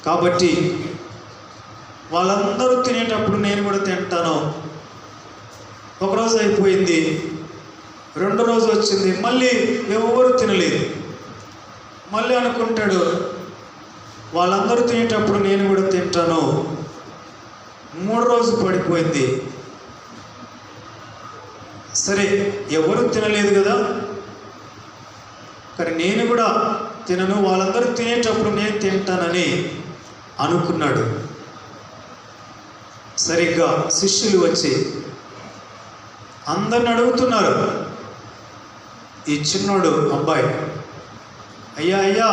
కాబట్టి వాళ్ళందరూ తినేటప్పుడు నేను కూడా తింటాను. ఒకరోజు అయిపోయింది, 2వ రోజు వచ్చింది, మళ్ళీ ఎవరు తినలేదు. మళ్ళీ అనుకుంటాడు వాళ్ళందరూ తినేటప్పుడు నేను కూడా తింటాను. 3వ రోజు పడిపోయింది. సరే ఎవరు తినలేదు కదా, కానీ నేను కూడా తినను, వాళ్ళందరూ తినేటప్పుడు నేను తింటానని అనుకున్నాడు. సరిగ్గా శిష్యులు వచ్చి అందరిని అడుగుతున్నారు, ఈ చిన్నోడు అబ్బాయి, అయ్యా అయ్యా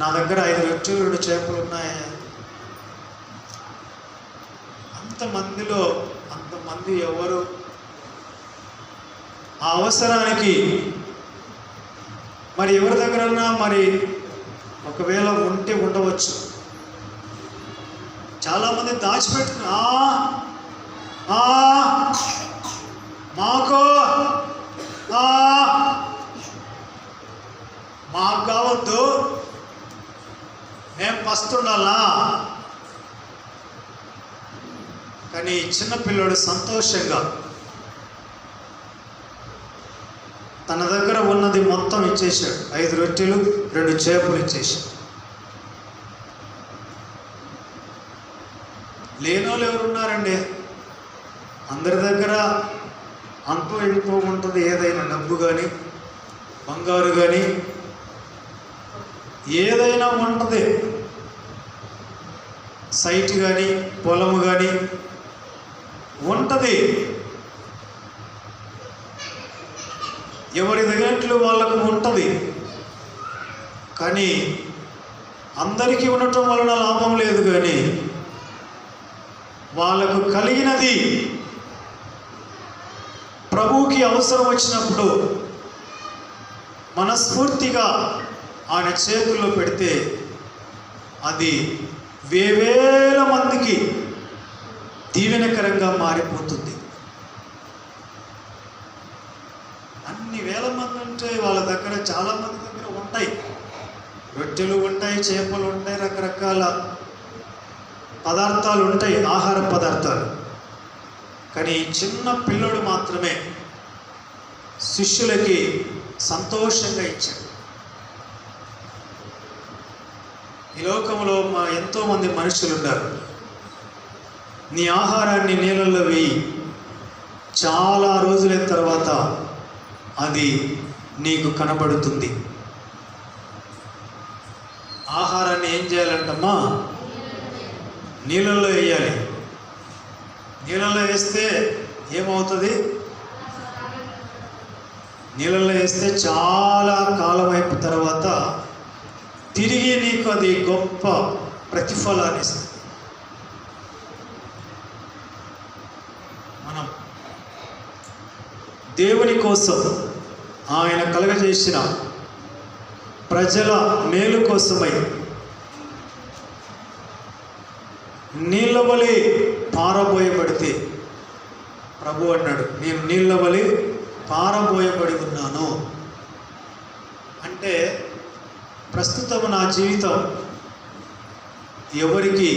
నా దగ్గర 5 రొట్టెలు 2 చేపలు ఉన్నాయి. అంతమంది ఎవరు ఆ అవసరానికి మరి ఎవరి దగ్గరన్నా మరి ఒకవేళ ఉంటే ఉండవచ్చు. చాలామంది దాచిపెట్టుకుని మాకు మాకు కావద్దు, మేము పస్తుండాలా. కానీ చిన్నపిల్లడు సంతోషంగా తన దగ్గర ఉన్నది మొత్తం ఇచ్చేశాడు. 5 రొట్టెలు 2 చేపలు ఇచ్చేశాడు. లేనోళ్ళు ఎవరున్నారండి? అందరి దగ్గర అంటూ ఎంతో ఉంటుంది. ఏదైనా డబ్బు కానీ బంగారు కానీ ఏదైనా ఉంటుంది. సైట్ కానీ పొలము కానీ ఉంటుంది. ఎవరి దగ్గర వాళ్ళకు ఉంటుంది. కానీ అందరికీ ఉండటం వలన లాభం లేదు. కానీ వాళ్ళకు కలిగినది ప్రభువుకి అవసరం వచ్చినప్పుడు మనస్ఫూర్తిగా ఆయన చేతుల్లో పెడితే అది వేవేల మందికి దీవెనకరంగా మారిపోతుంది. అన్ని వేల మంది ఉంటే వాళ్ళ దగ్గర చాలామంది దగ్గర ఉంటాయి. రొట్టెలు ఉంటాయి, చేపలు ఉంటాయి, రకరకాల పదార్థాలు ఉంటాయి, ఆహార పదార్థాలు. కానీ చిన్న పిల్లడు మాత్రమే శిష్యులకి సంతోషంగా ఇచ్చాడు. ఈ లోకంలో ఎంతోమంది మనుషులు ఉన్నారు. నీ ఆహారాన్ని నీళ్ళల్లో వేయి, చాలా రోజులైన తర్వాత అది నీకు కనబడుతుంది. ఆహారాన్ని ఏం చేయాలంటమ్మా? నీళ్ళల్లో వేయాలి. నీళ్ళల్లో వేస్తే ఏమవుతుంది? నీళ్ళల్లో వేస్తే చాలా కాలం అయిపోయిన తర్వాత తిరిగి నీకు అది గొప్ప ప్రతిఫలాన్ని ఇస్తుంది. మనం దేవుని కోసం ఆయన కలుగజేసిన ప్రజల మేలు కోసమై నీళ్ళ వలె పారబోయబడితే, ప్రభు అన్నాడు, నేను నీళ్ళ వలె పారబోయబడి ఉన్నాను. అంటే ప్రస్తుతం నా జీవితం ఎవరికి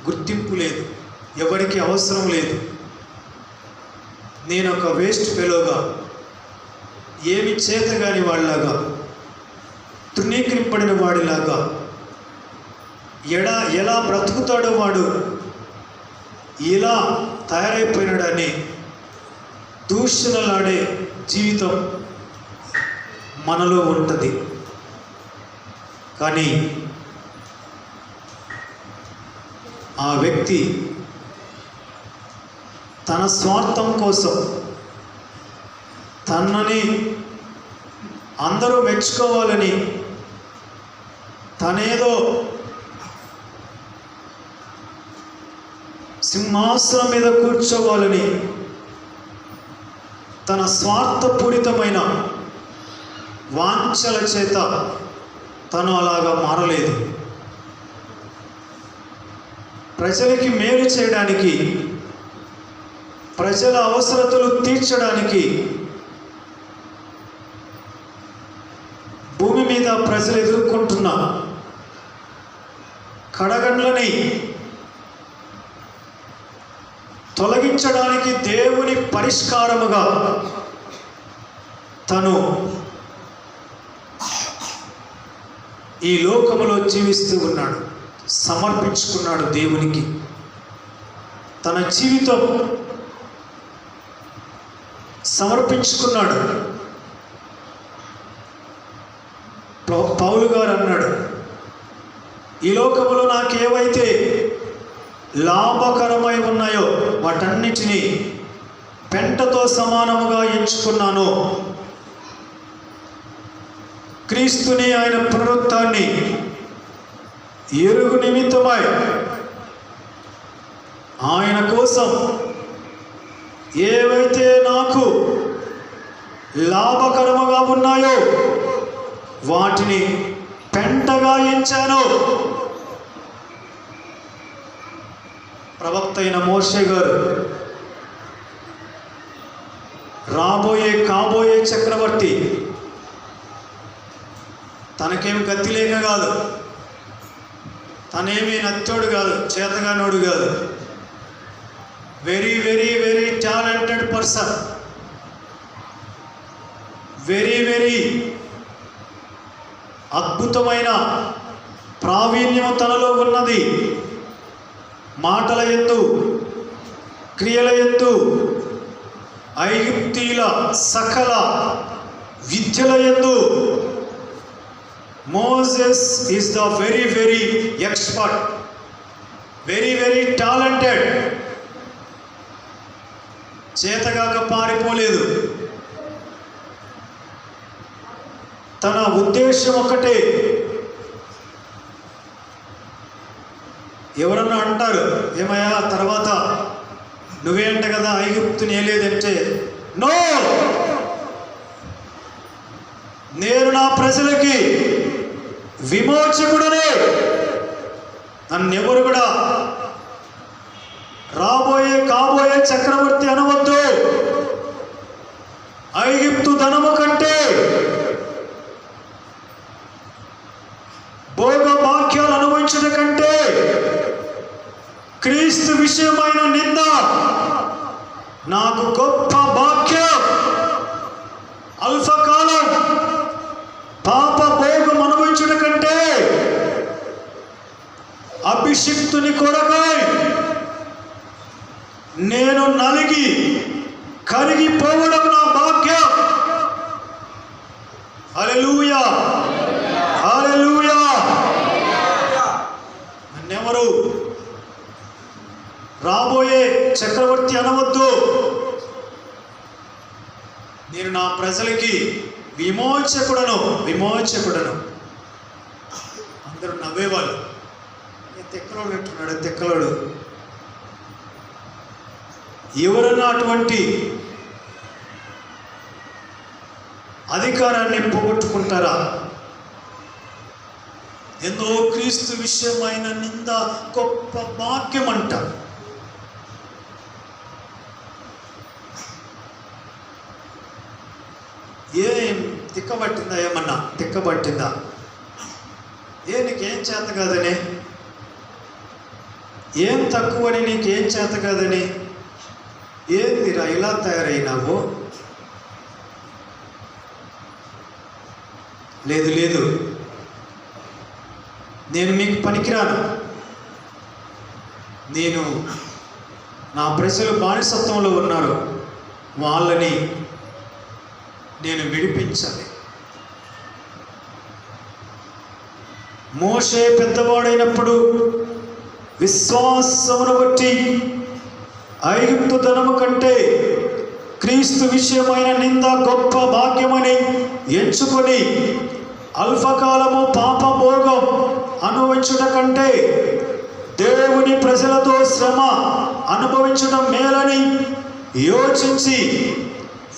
గుర్తింపు లేదు, ఎవరికి అవసరం లేదు. నేను ఒక వేస్ట్ ఫెలోగా, ఏమి చేతగాని వాడిలాగా, తృణీకరింపడిన వాడిలాగా, ఎలా బ్రతుకుతాడో వాడు ఇలా తయారైపోయినాడని దూషణలాడే జీవితం మనలో ఉంటుంది. కానీ ఆ వ్యక్తి తన స్వార్థం కోసం, తనని అందరూ మెచ్చుకోవాలని, తనేదో సింహాసనం మీద కూర్చోవాలని తన స్వార్థపూరితమైన వాంఛల చేత తను అలాగా మారలేదు. ప్రజలకి మేలు చేయడానికి, ప్రజల అవసరతలు తీర్చడానికి, భూమి మీద ప్రజలు ఎదుర్కొంటున్న కడగండ్లని తొలగించడానికి దేవుని పరిష్కారముగా తను ఈ లోకములో జీవిస్తూ ఉన్నాడు. సమర్పించుకున్నాడు దేవునికి. తన జీవితం సమర్పించుకున్నాడు. పౌలు గారు అన్నాడు, ఈ లోకములో నాకేవైతే లాభకరమై ఉన్నాయో వాటన్నిటినీ పెంటతో సమానముగా ఎంచుకున్నాను. క్రీస్తుని, ఆయన పునరుత్థానాన్ని ఎరుగు నిమిత్తమై ఆయన కోసం ఏవైతే నాకు లాభకరముగా ఉన్నాయో వాటిని పెంటగా ఎంచాను. ప్రవక్త అయిన మోషే గారు కాబోయే చక్రవర్తి, తనకేమి గతి లేక కాదు, తనేమీ నచ్చోడు కాదు, చేతగానోడు కాదు. Very very very talented person, very very అద్భుతమైన ప్రావీణ్యం తనలో ఉన్నది. మాటల యందు, క్రియల యందు, ఐగుప్తీయుల సకల విద్యల యందు Moses is the very very expert, very very talented. చేతగాక పారిపోలేదు. తన ఉద్దేశం ఒకటే. ఎవరన్నా అంటారు, ఏమయ్యా తర్వాత నువ్వే అంట కదా ఐగుప్తుని ఏలేదంటే, నో, నేను నా ప్రజలకి విమోచకుడనే. నన్నెవరు కూడా కాబోయే చక్రవర్తి అనవద్దు. ఐగుప్తు ధనము కంటే, భోగ భాగ్యాలు అనుభవించడం కంటే, క్రీస్తు విషయమైన నింద నాకు గొప్ప భాగ్యం. అల్పకాలం పాప భోగం అనుభవించడం కంటే అభిషిక్తుని కొరకై నేను నలిగి కరిగిపోవడం నా భాగ్యం. హల్లెలూయా, హల్లెలూయా. నన్నెవరు రాబోయే చక్రవర్తి అనవద్దు. నేను నా ప్రజలకి విమోచకుడను. అందరూ నవ్వేవాళ్ళు. తెక్కలోడు అంటున్నాడు, తెక్కలోడు. ఎవరన్నా అటువంటి అధికారాన్ని పోగొట్టుకుంటారా? ఎంతో క్రీస్తు విషయమైన నింద గొప్ప భాగ్యం అంట. ఏం తిక్కబట్టిందా? ఏమన్నా తిక్కబట్టిందా? నీకేం చేత కాదని, ఏం తక్కువని, నీకేం చేత కాదని, ఏందిరా ఇలా తయారైనావు? లేదు, నేను మీకు పనికిరాను. నేను నా ప్రజలు బానిసత్వంలో ఉన్నారు, వాళ్ళని నేను విడిపించాలి. మోషే పెద్దవాడైనప్పుడు విశ్వాసమును బట్టి ఐగుప్తు ధనము కంటే క్రీస్తు విషయమైన నింద గొప్ప భాగ్యమని ఎంచుకొని అల్పకాలము పాప భోగం అనుభవించుట కంటే దేవుని ప్రజలతో శ్రమ అనుభవించడం మేలని యోచించి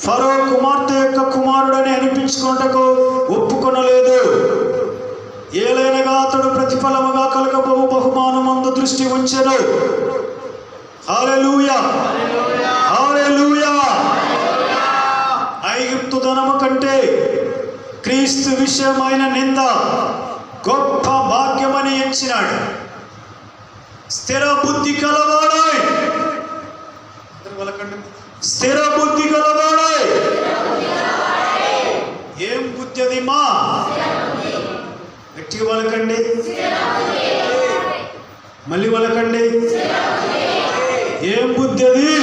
ఫరో కుమార్తె యొక్క కుమారుడని అనిపించుకున్నటకు ఒప్పుకొనలేదు. ఏలైనగా అతడు ప్రతిఫలముగా కలగబోవు బహుమానమందు దృష్టి ఉంచెను. హల్లెలూయా, హల్లెలూయా. ఐగుప్తు ధనము కంటే క్రీస్తు విషయమైన నింద గొప్ప భాగ్యమని ఎంచినాడు. స్థిర బుద్ధి కలవాడాయ్. స్థిర బుద్ధి కలవాడాయ్. ఏం బుద్ధి అది? మా గట్టిగా వలకండి, మళ్ళీ వలకండి. ఏం బుద్ధి అది?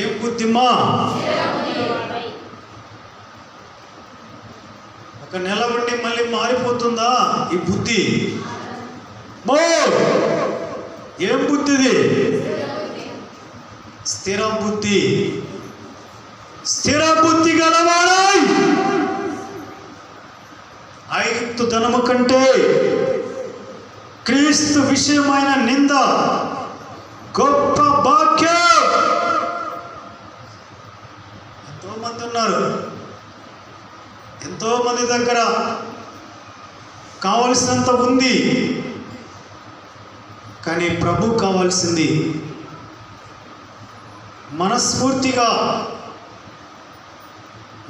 ఏం బుద్ధి మా? ఒక నెల ఉండి మళ్ళీ మారిపోతుందా ఈ బుద్ధి? ఏం బుద్ధిది? స్థిర బుద్ధి. స్థిర బుద్ధి గలవాడాయ్. ఐగుప్తు ధనము కంటే క్రీస్తు విషయమైన నింద గొప్ప భాగ్యం. మంది ఉన్నారు, ఎంతోమంది దగ్గర కావలసినంత ఉంది. కానీ ప్రభు కావాల్సింది మనస్ఫూర్తిగా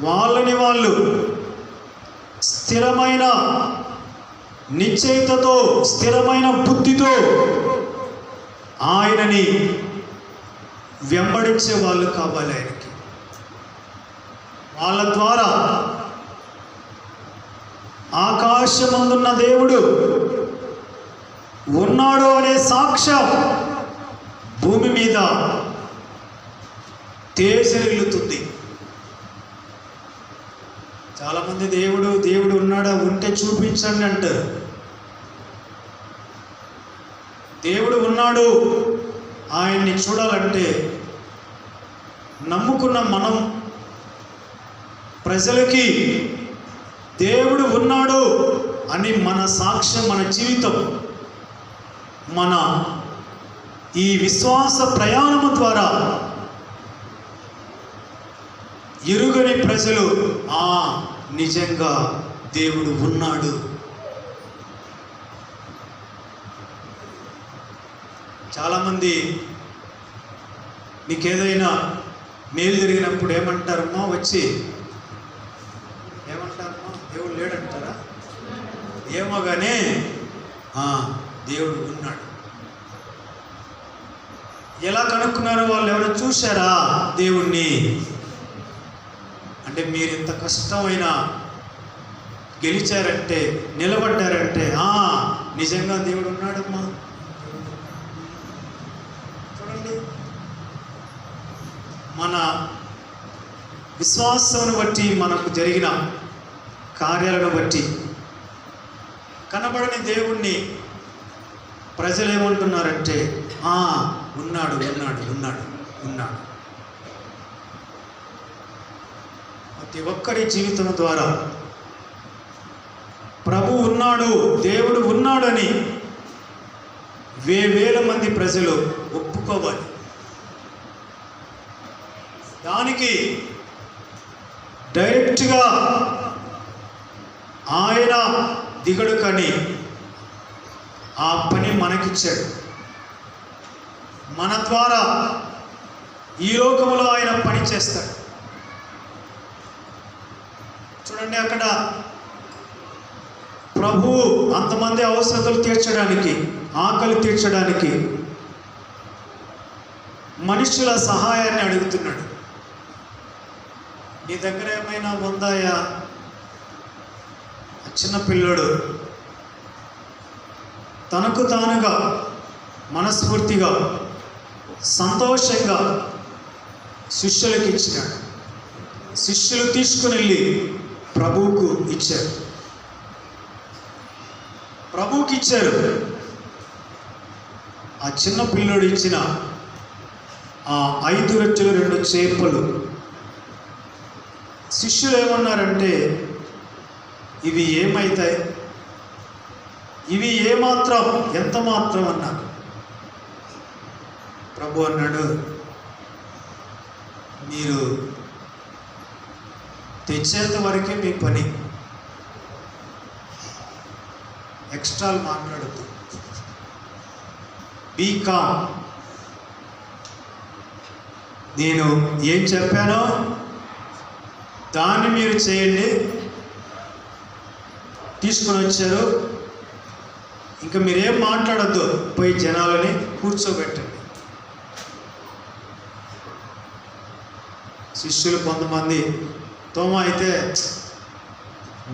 వాళ్ళని వాళ్ళు స్థిరమైన నిశ్చయితతో, స్థిరమైన బుద్ధితో ఆయనని వెంబడించే వాళ్ళు కావాలి. ఆయనకి వాళ్ళ ద్వారా ఆకాశమందున్న దేవుడు ఉన్నాడు అనే సాక్ష్యం భూమి మీద తేజరిల్లుతుంది. చాలామంది దేవుడు ఉన్నాడా, ఉంటే చూపించండి అంటారు. దేవుడు ఉన్నాడు, ఆయన్ని చూడాలంటే నమ్ముకున్న మనం ప్రజలకి దేవుడు ఉన్నాడు అని మన సాక్ష్యం, మన జీవితం, మన ఈ విశ్వాస ప్రయాణము ద్వారా ఎరుగని ప్రజలు నిజంగా దేవుడు ఉన్నాడు. చాలామంది నీకేదైనా మేలు జరిగినప్పుడు ఏమంటారమ్మా, వచ్చి ఏమంటారమ్మా, దేవుడు లేడంటారా? ఏమో కానీ దేవుడు ఉన్నాడు. ఎలా కనుక్కున్నారో వాళ్ళు ఎవరైనా చూశారా దేవుణ్ణి అంటే? మీరు ఇంత కష్టమైన గెలిచారంటే, నిలబడ్డారంటే నిజంగా దేవుడు ఉన్నాడమ్మా. చూడండి, మన విశ్వాసాన్ని బట్టి, మనకు జరిగిన కార్యాలను బట్టి కనబడని దేవుణ్ణి ప్రజలు ఏమంటున్నారంటే ఉన్నాడు ఉన్నాడు ఉన్నాడు ఉన్నాడు. ప్రతి ఒక్కరి జీవితం ద్వారా ప్రభు ఉన్నాడు, దేవుడు ఉన్నాడని వేల మంది ప్రజలు ఒప్పుకోవాలి. దానికి డైరెక్ట్గా ఆయన దిగడు, కానీ ఆ పని మనకిచ్చాడు. మన ద్వారా ఈ లోకములో ఆయన పని చేస్తాడు. చూడండి, అక్కడ ప్రభువు అంతమంది అవసరతలు తీర్చడానికి, ఆకలి తీర్చడానికి మనుషుల సహాయాన్ని అడుగుతున్నాడు. నీ దగ్గర ఏమైనా ఉందాయా? చిన్న పిల్లోడు తనకు తానుగా మనస్ఫూర్తిగా సంతోషంగా శిష్యులకు ఇచ్చినాడు. శిష్యులు తీసుకుని వెళ్ళి ప్రభువుకు ఇచ్చారు. ప్రభువుకి ఇచ్చారు. ఆ చిన్న పిల్లోడు ఇచ్చిన 5 రొట్టెలు 2 చేపలు శిష్యులు ఏమన్నారంటే, ఇవి ఏమవుతాయి, ఇవి ఏమాత్రం, ఎంత మాత్రం అన్నారు. ప్రభు అన్నాడు, మీరు తెచ్చేంత వరకే మీ పని, ఎక్స్ట్రాలు మాట్లాడద్దు, బీ కామ్. నేను ఏం చెప్పానో దాన్ని మీరు చేయండి. తీసుకొని వచ్చారు, ఇంకా మీరేం మాట్లాడద్దు, పోయి జనాలని కూర్చోబెట్టండి. శిష్యులు కొంతమంది, తోమ అయితే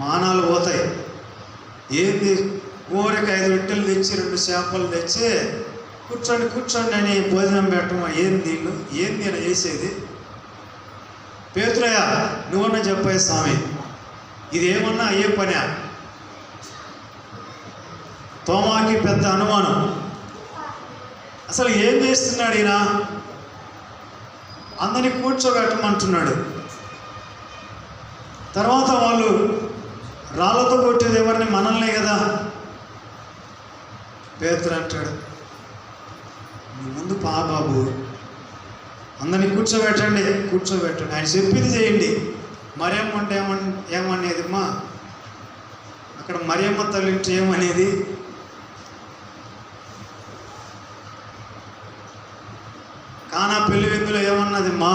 మానాలు పోతాయి, ఏంది ఊరికి 5 రొట్టెలు తెచ్చి 2 చేపలు తెచ్చి కూర్చోండి అని భోజనం పెట్టమా, ఏంది అని చేసేది? పేతురయ్య, నువ్వన్నా చెప్పాయి స్వామి, ఇదేమన్నా అయ్యే పనా? తోమాకి పెద్ద అనుమానం, అసలు ఏం చేస్తున్నాడు ఈయన, అందరినీ కూర్చోబెట్టమంటున్నాడు. తర్వాత వాళ్ళు రాళ్ళతో కొట్టేది ఎవరిని? మనల్నే కదా. పేతురు అంటాడు, నీ ముందు బాబు, అందరినీ కూర్చోబెట్టండి. ఆయన చెప్పింది చేయండి. మరియమ్మ అంటే ఏమనేది అమ్మా? అక్కడ మరియమ్మ తల్లి అంటే ఏమనేది? కానా పెళ్లి విందులో ఏమన్నది? మా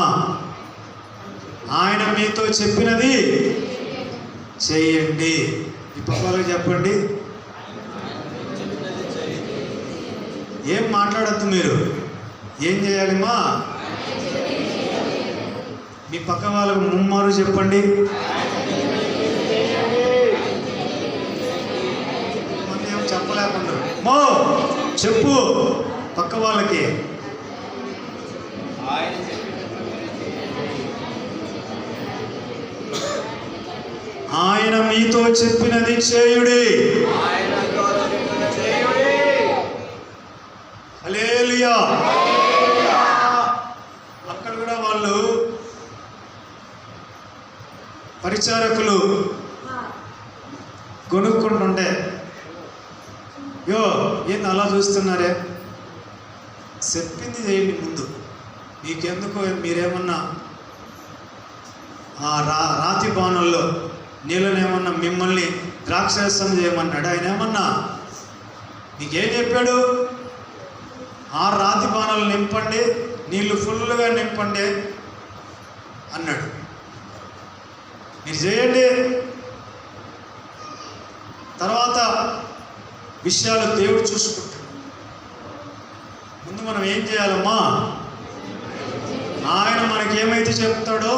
ఆయన మీతో చెప్పినది చేయండి. ఈ పక్కలకు చెప్పండి. ఏం మాట్లాడద్దు మీరు. ఏం చేయాలి మా? మీ పక్క వాళ్ళకు ముమ్మారు చెప్పండి. కొంత ఏం చెప్పలేకుండా మో చెప్పు పక్క వాళ్ళకి. ఆయన మీతో చెప్పినది చేయుడి. హల్లెలూయా. అక్కడ కూడా వాళ్ళు పరిచారకులు కొనుక్కుంటుంటే, ఏంది అలా చూస్తున్నారే? చెప్పింది చేయండి ముందు. మీకెందుకు? మీరేమన్నా రాతి బాణంలో నీళ్ళనేమన్నా మిమ్మల్ని ద్రాక్షరసం చేయమన్నాడు? ఆయన ఏమన్నా మీకేం చెప్పాడు? 6 రాతి బాణాలు నింపండి, నీళ్లు ఫుల్గా నింపండి అన్నాడు. మీరు చేయండి. తర్వాత విషయాలు దేవుడు చూసుకుంటాడు. ముందు మనం ఏం చేయాలమ్మా? ఆయన మనకేమైతే చెప్తాడో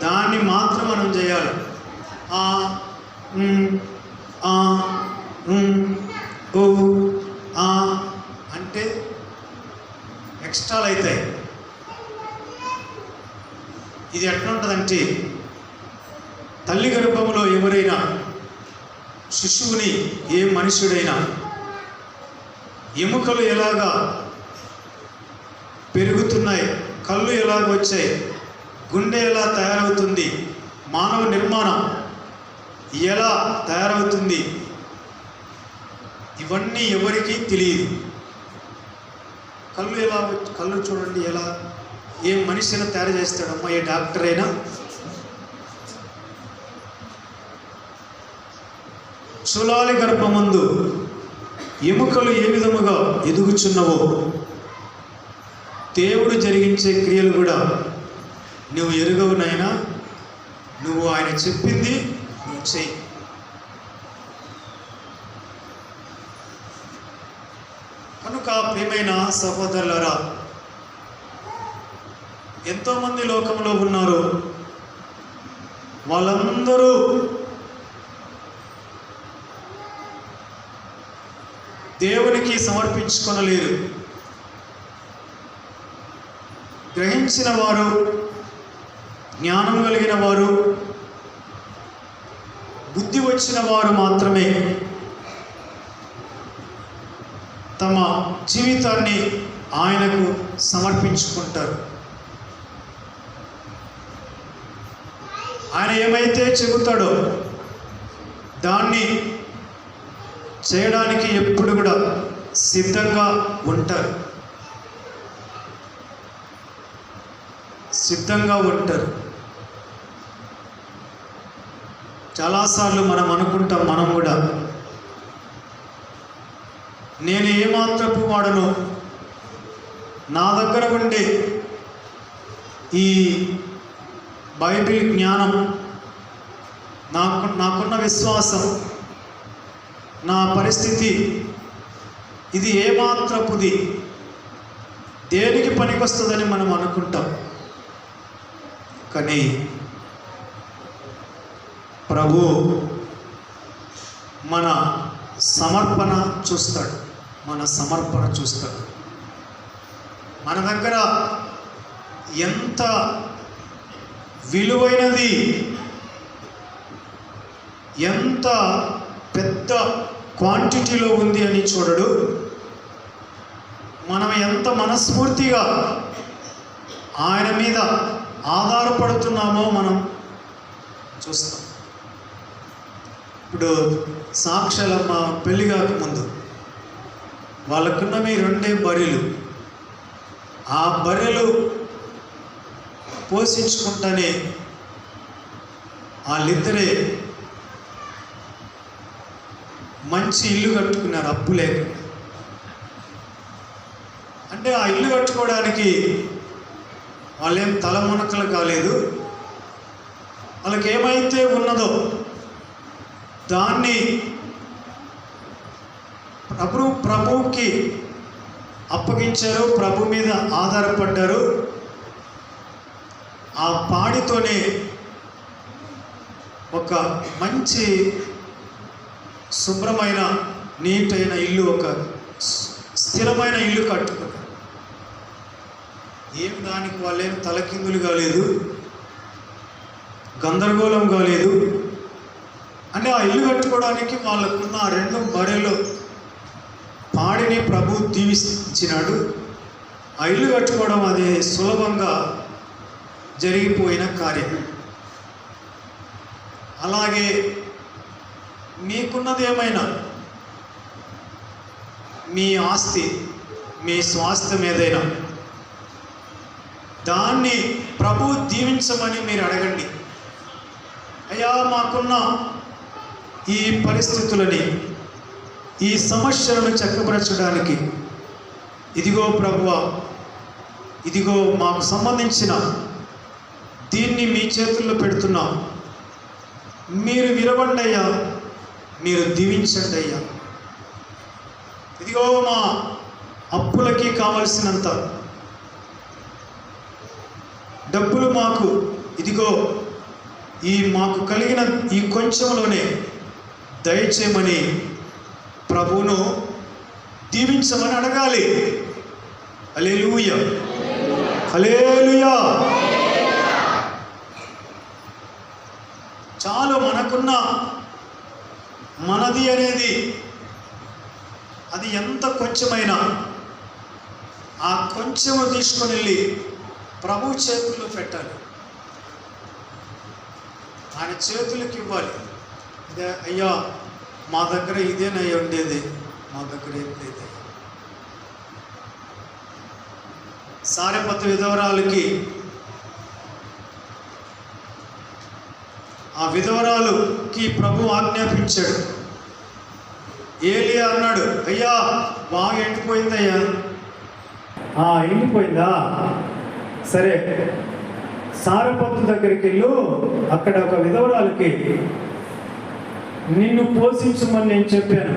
దాన్ని మాత్రం మనం చేయాలి. అంటే ఎక్స్ట్రాలు అవుతాయి. ఇది ఎట్లుంటుందంటే, తల్లి గర్భంలో ఎవరైనా శిశువుని, ఏ మనుషుడైనా ఎముకలు ఎలాగా పెరుగుతున్నాయి, కళ్ళు ఎలాగ వచ్చాయి, గుండె ఎలా తయారవుతుంది, మానవ నిర్మాణం ఎలా తయారవుతుంది, ఇవన్నీ ఎవరికీ తెలియదు. కళ్ళు చూడండి ఎలా, ఏ మనిషిని తయారు చేస్తాడమ్మా ఏ డాక్టర్ అయినా. సులాలి గర్భమందు ఎముకలు ఏ విధముగా ఎదుగుచున్నవో దేవుడు జరిగించే క్రియలు కూడా నువ్వు ఎరుగవునైనా, నువ్వు ఆయన చెప్పింది నువ్వు చెయ్యి. కనుక ప్రియమైన సహోదరులారా, ఎంతోమంది లోకంలో ఉన్నారు. వాళ్ళందరూ దేవునికి సమర్పించుకొనలేరు. గ్రహించిన వారు, జ్ఞానం కలిగిన వారు, బుద్ధి వచ్చిన వారు మాత్రమే తమ జీవితాన్ని ఆయనకు సమర్పించుకుంటారు. ఆయన ఏమైతే చెబుతాడో దాన్ని చేయడానికి ఎప్పుడు కూడా సిద్ధంగా ఉంటారు. చాలాసార్లు మనం అనుకుంటాం, మనం కూడా, నేను ఏమాత్రపు వాడను, నా దగ్గర ఉండే ఈ బైబిల్ జ్ఞానం, నాకున్న విశ్వాసం, నా పరిస్థితి, ఇది ఏమాత్రపుది, దేనికి పనికొస్తుందని మనం అనుకుంటాం. కానీ ప్రభు మన సమర్పణ చూస్తాడు. మన దగ్గర ఎంత విలువైనది, ఎంత పెద్ద క్వాంటిటీలో ఉంది అని చూడడు. మనం ఎంత మనస్ఫూర్తిగా ఆయన మీద ఆధారపడుతున్నామో మనం చూస్తాం. ఇప్పుడు సాక్షాలమ్మ పెళ్లి కాకముందు వాళ్ళకున్నవి 2 బర్రెలు. ఆ బర్రెలు పోషించుకుంటానే వాళ్ళిద్దరే మంచి ఇల్లు కట్టుకున్నారు, అప్పు లేక. అంటే ఆ ఇల్లు కట్టుకోవడానికి వాళ్ళేం తలమునకలు కాలేదు. వాళ్ళకి ఏమైతే ఉన్నదో దాన్ని ప్రభువుకి అప్పగించారు, ప్రభు మీద ఆధారపడ్డారు. ఆ పాడితోనే ఒక మంచి శుభ్రమైన నీటైన ఇల్లు, ఒక స్థిరమైన ఇల్లు కట్టుకున్నారు. ఏం దానికి వాళ్ళేం తలకిందులు కాలేదు, గందరగోళం కాలేదు. అంటే ఆ ఇల్లు కట్టుకోవడానికి వాళ్ళకున్న ఆ 2 బర్రెలు పాడిని ప్రభు దీవించినాడు. ఆ ఇల్లు కట్టుకోవడం అది సులభంగా జరిగిపోయిన కార్యం. అలాగే మీకున్నది ఏమైనా, మీ ఆస్తి, మీ స్వాస్థ్యం ఏదైనా, దాన్ని ప్రభు దీవించమని మీరు అడగండి. అయ్యా, మాకున్న ఈ పరిస్థితులని, ఈ సమస్యలను చక్కపరచడానికి ఇదిగో ప్రభువా, ఇదిగో మాకు సంబంధించిన దీన్ని మీ చేతుల్లో పెడుతున్నాం, మీరు విరవండి అయ్యా, మీరు దీవించండి అయ్యా. ఇదిగో మా అప్పులకి కావలసినంత డబ్బులు మాకు ఇదిగో మాకు కలిగిన ఈ కొంచెంలోనే దయచేయమని ప్రభువును దీవించమని అడగాలి. హల్లెలూయా, హల్లెలూయా. చాలు, మనకున్న మనది అనేది అది ఎంత కొంచెమైనా ఆ కొంచెము తీసుకొని వెళ్ళి ప్రభు చేతుల్లో పెట్టాలి, ఆయన చేతులకి ఇవ్వాలి. ఇదే అయ్యా, మా దగ్గర ఇదేనయ్యా ఉండేది, మా దగ్గర ఏం లేదు. సారెపతు విధవరాలకి ఆ విధవరాలుకి ప్రభు ఆజ్ఞాపించాడు. ఏలియా అన్నాడు, అయ్యా బాగా ఎండిపోయిందయ్యా. ఎండిపోయిందా? సరే, సారెపతు దగ్గరికి వెళ్ళు, అక్కడ ఒక విధవరాలకి నిన్ను పోషించమని నేను చెప్పాను,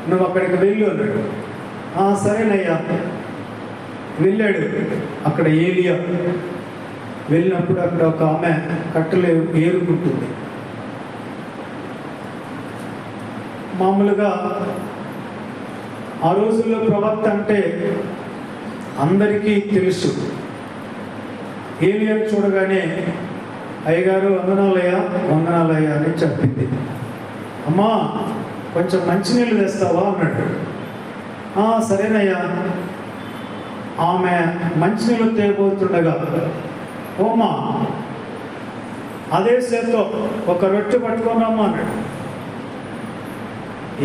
నువ్వు అక్కడికి వెళ్ళు అన్నాడు. సరేనయ్యా. వెళ్ళాడు. అక్కడ ఏలియా వెళ్ళినప్పుడు అక్కడ ఒక ఆమె కట్టెలు ఏరుకుంటుంది. మామూలుగా ఆ రోజుల్లో ప్రవక్త అంటే అందరికీ తెలుసు. ఏలియా చూడగానే అయ్యగారు వందనాలయ్యా, వందనాలయ్యా అని చెప్పింది. అమ్మా, కొంచెం మంచినీళ్ళు తెస్తావా అన్నాడు. సరేనయ్యా. ఆమె మంచినీళ్ళు తేబోతుండగా, ఓమా అదే చేత్తో ఒక రొట్టె పట్టుకోనమ్మా అన్నాడు.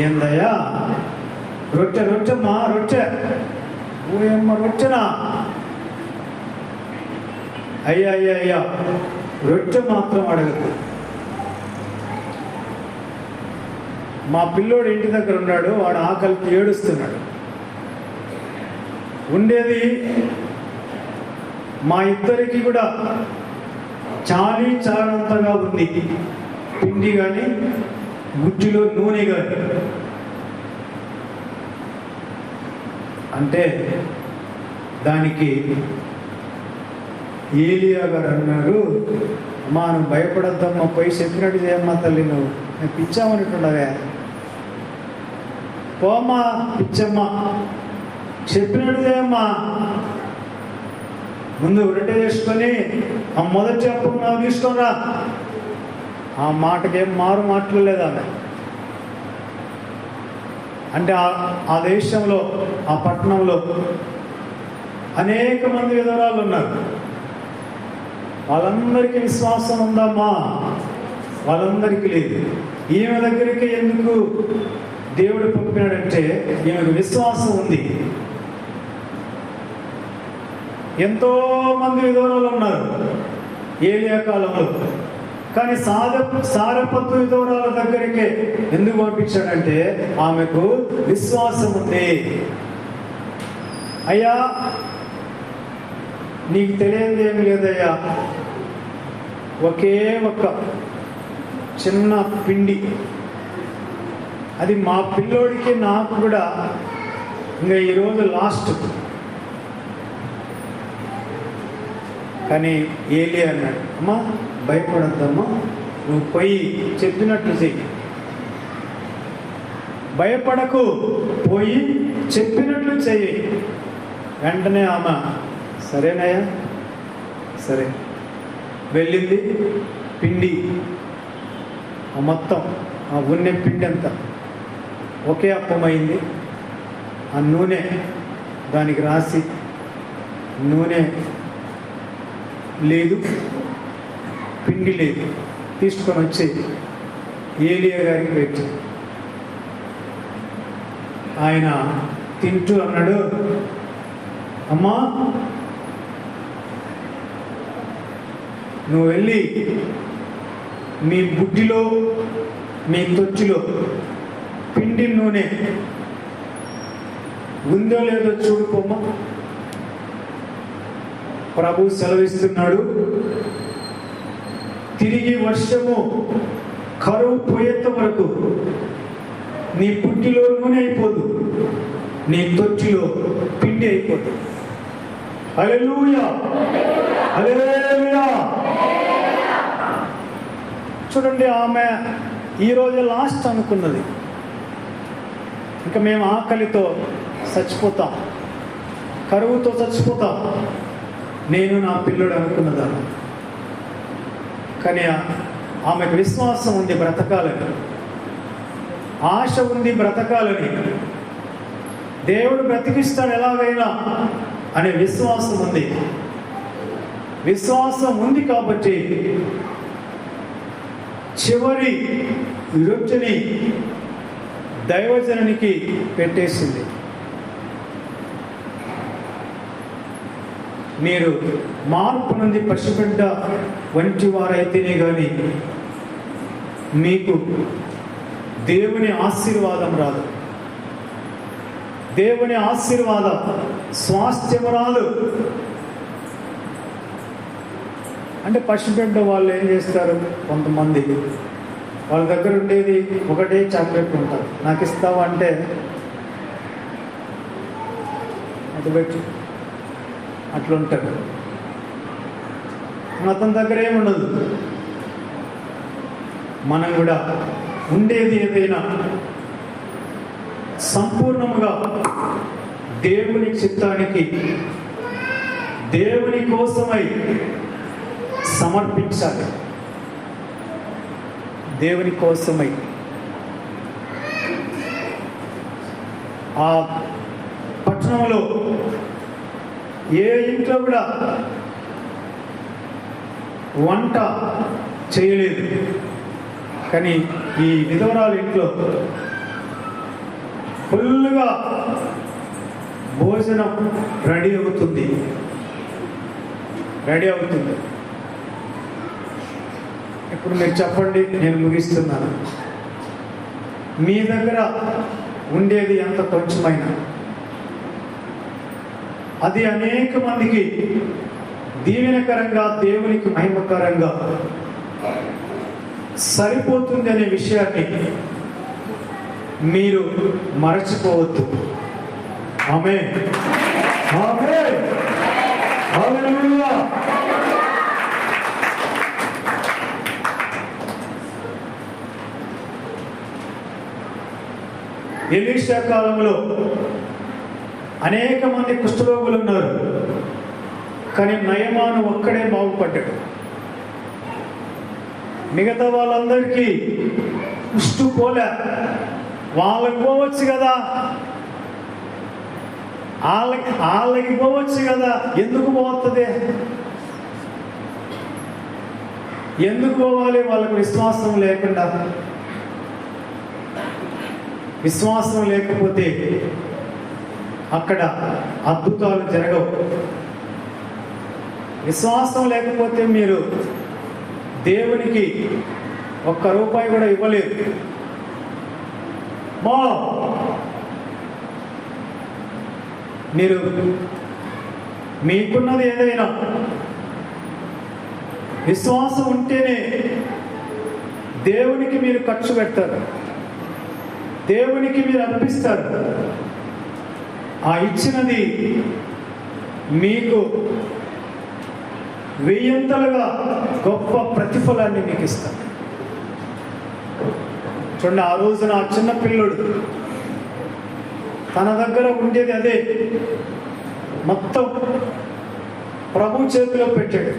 ఏందయ్యా? రొట్టెమ్మా, రొట్టె. ఓయమ్మ, రొట్టెనా? అయ్యా, రొట్టె మాత్రం అడగదు. మా పిల్లోడు ఇంటి దగ్గర ఉన్నాడు, వాడు ఆకలికి ఏడుస్తున్నాడు. ఉండేది మా ఇద్దరికి కూడా చాలంతగా ఉంది, పిండి కానీ గుడ్డిలో నూనె కానీ. అంటే దానికి ఏలియా గారు అన్నారు, అమ్మా నువ్వు భయపడద్దమ్మా, పోయి చెప్పినట్టు చేయమ్మా తల్లి, నేను పిచ్చామనుకుండవే, పోమ్మా పిచ్చమ్మా, చెప్పినట్టు చేయమ్మా. ముందు రొట్టె చేసుకొని ఆ మొదటి అప్పుడు నువ్వు తీసుకోరా. ఆ మాటకేం మారు మాట్లాడలేదు ఆమె. అంటే ఆ దేశంలో, ఆ పట్టణంలో అనేక మంది విధవరాలు ఉన్నారు. వాళ్ళందరికీ విశ్వాసం ఉందమ్మా, వాళ్ళందరికీ లేదు. ఈమె దగ్గరికి ఎందుకు దేవుడు పంపినాడంటే ఈమెకు విశ్వాసం ఉంది. ఎంతో మంది విధవరాలు ఉన్నారు ఏలియా కాలంలో. కానీ సారెపత్తు విధవరాల దగ్గరికి ఎందుకు పంపించాడంటే ఆమెకు విశ్వాసం ఉంది. అయ్యా నీకు తెలియదు ఏమి లేదయ్యా, ఒకే ఒక్క చిన్న పిండి, అది మా పిల్లోడికి నాకు కూడా ఇంకా ఈరోజు లాస్ట్. కానీ ఏలి అన్నాడు, అమ్మా భయపడద్దమ్మా, నువ్వు పోయి చెప్పినట్లు చెయ్యి, భయపడకు, పోయి చెప్పినట్లు చెయ్యి. వెంటనే ఆమె సరేనయ్యా సరే వెళ్ళింది. పిండి మొత్తం ఆ ఉన్నె పిండి అంతా ఒకే అప్పమైంది. ఆ నూనె దానికి రాసి, నూనె లేదు పిండి లేదు, తీసుకొని వచ్చి ఏలియా గారికి పెట్టి ఆయన తింటూ అన్నాడు, అమ్మా నువ్వు వెళ్ళి మీ బుడ్డిలో మీ తొచ్చిలో పిండి నూనె ఉందో లేదో చూడుకోమ్మా. ప్రభు సెలవిస్తున్నాడు, తిరిగి వర్షము కరువు పోయేంత వరకు నీ పుట్టిలో నూనె అయిపోదు, నీ తొచ్చిలో పిండి అయిపోదు. హల్లెలూయా హల్లెలూయా. చూడండి, ఆమె ఈరోజు లాస్ట్ అనుకున్నది, ఇంకా మేము ఆకలితో చచ్చిపోతాం, కరువుతో చచ్చిపోతాం, నేను నా పిల్లడు అనుకున్నదాన్ని. కానీ ఆమెకు విశ్వాసం ఉంది బ్రతకాలని, ఆశ ఉంది బ్రతకాలని, దేవుడు బ్రతికిస్తాడు ఎలాగైనా అనే విశ్వాసం ఉంది. విశ్వాసం ఉంది కాబట్టి చివరి రొట్టెని దైవజనునికి పెట్టేసింది. మీరు మార్పు నుండి పసిబిడ్డ వంటి వారైతేనే కానీ మీకు దేవుని ఆశీర్వాదం రాదు. దేవుని ఆశీర్వాదం స్వాస్థ్యము రాదు. అంటే పసిబిడ్డ వాళ్ళు ఏం చేస్తారు, కొంతమంది వాళ్ళ దగ్గర ఉండేది ఒకటే చాక్లెట్ ఉంటారు, నాకు ఇస్తావా అంటే అటు పెట్టి అట్లుంటాడు. అతని దగ్గర ఏముండదు. మనం కూడా ఉండేది ఏదైనా సంపూర్ణముగా దేవుని చిత్తానికి, దేవుని కోసమై సమర్పించాలి. దేవుని కోసమై ఆ పట్టణంలో ఏ ఇంట్లో కూడా వంట చేయలేదు, కానీ ఈ విధవరాలు ఇంట్లో ఫుల్గా భోజనం రెడీ అవుతుంది. ఇప్పుడు మీరు చెప్పండి, నేను ముగిస్తున్నాను. మీ దగ్గర ఉండేది ఎంత కొంచెమైనా అది అనేక మందికి దీవెనకరంగా, దేవునికి మహిమకరంగా సరిపోతుంది అనే విషయాన్ని మీరు మరచిపోవద్దు. ఆమేన్ ఆమేన్ హల్లెలూయా. ఎలీషా కాలంలో అనేక మంది కుష్ఠరోగులు ఉన్నారు, కానీ నయమాను ఒక్కడే బాగుపడ్డాడు. మిగతా వాళ్ళందరికీ కుష్టు పోలే. వాళ్ళకి పోవచ్చు కదా, వాళ్ళకి పోవచ్చు కదా, ఎందుకు పోతుంది? ఎందుకు పోవాలి? వాళ్ళకు విశ్వాసం లేకుండా. విశ్వాసం లేకపోతే అక్కడ అద్భుతాలు జరగవు. విశ్వాసం లేకపోతే మీరు దేవునికి ఒక్క రూపాయి కూడా ఇవ్వలేరు. మీరు మీకున్నది ఏదైనా విశ్వాసం ఉంటేనే దేవునికి మీరు ఖర్చు పెడతారు, దేవునికి మీరు అర్పిస్తారు. ఆ ఇచ్చినది మీకు వెయ్యంతలుగా గొప్ప ప్రతిఫలాన్ని మీకు ఇస్తారు. చూడండి, ఆ రోజున ఆ చిన్న పిల్లోడు తన దగ్గర ఉండేది అదే మొత్తం ప్రభు చేతిలో పెట్టాడు.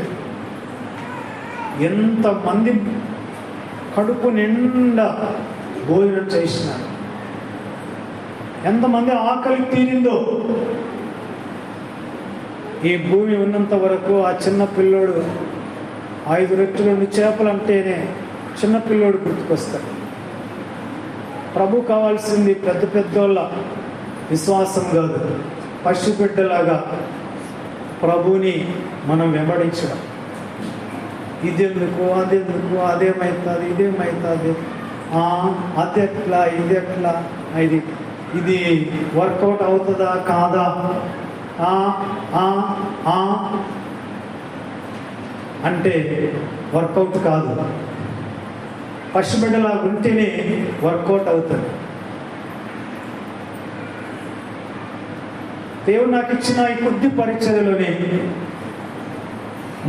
ఎంతమంది కడుపు నిండా భోజనం చేసినారు, ఎంతమంది ఆకలి తీరిందో. ఈ భూమి ఉన్నంత వరకు ఆ చిన్న పిల్లోడు 5 రొట్టెలు 2 చేపలు అంటేనే చిన్న పిల్లోడు గుర్తుకొస్తాడు. ప్రభు కావాల్సింది పెద్ద పెద్దోళ్ళ విశ్వాసం కాదు, పసిబిడ్డలాగా ప్రభుని మనం వెంబడించడం. ఇదెందుకు, అదెందుకు, అదేమవుతుంది, ఇదేమవుతుంది, అదెట్లా, ఇదెట్లా, ఇది వర్కౌట్ అవుతుందా కాదా అంటే వర్కౌట్ కాదు. పసిబిడ్డలా ఉంటేనే వర్కౌట్ అవుతుంది. దేవుడు నాకు ఇచ్చిన ఈ కొద్ది పరిచర్యలోనే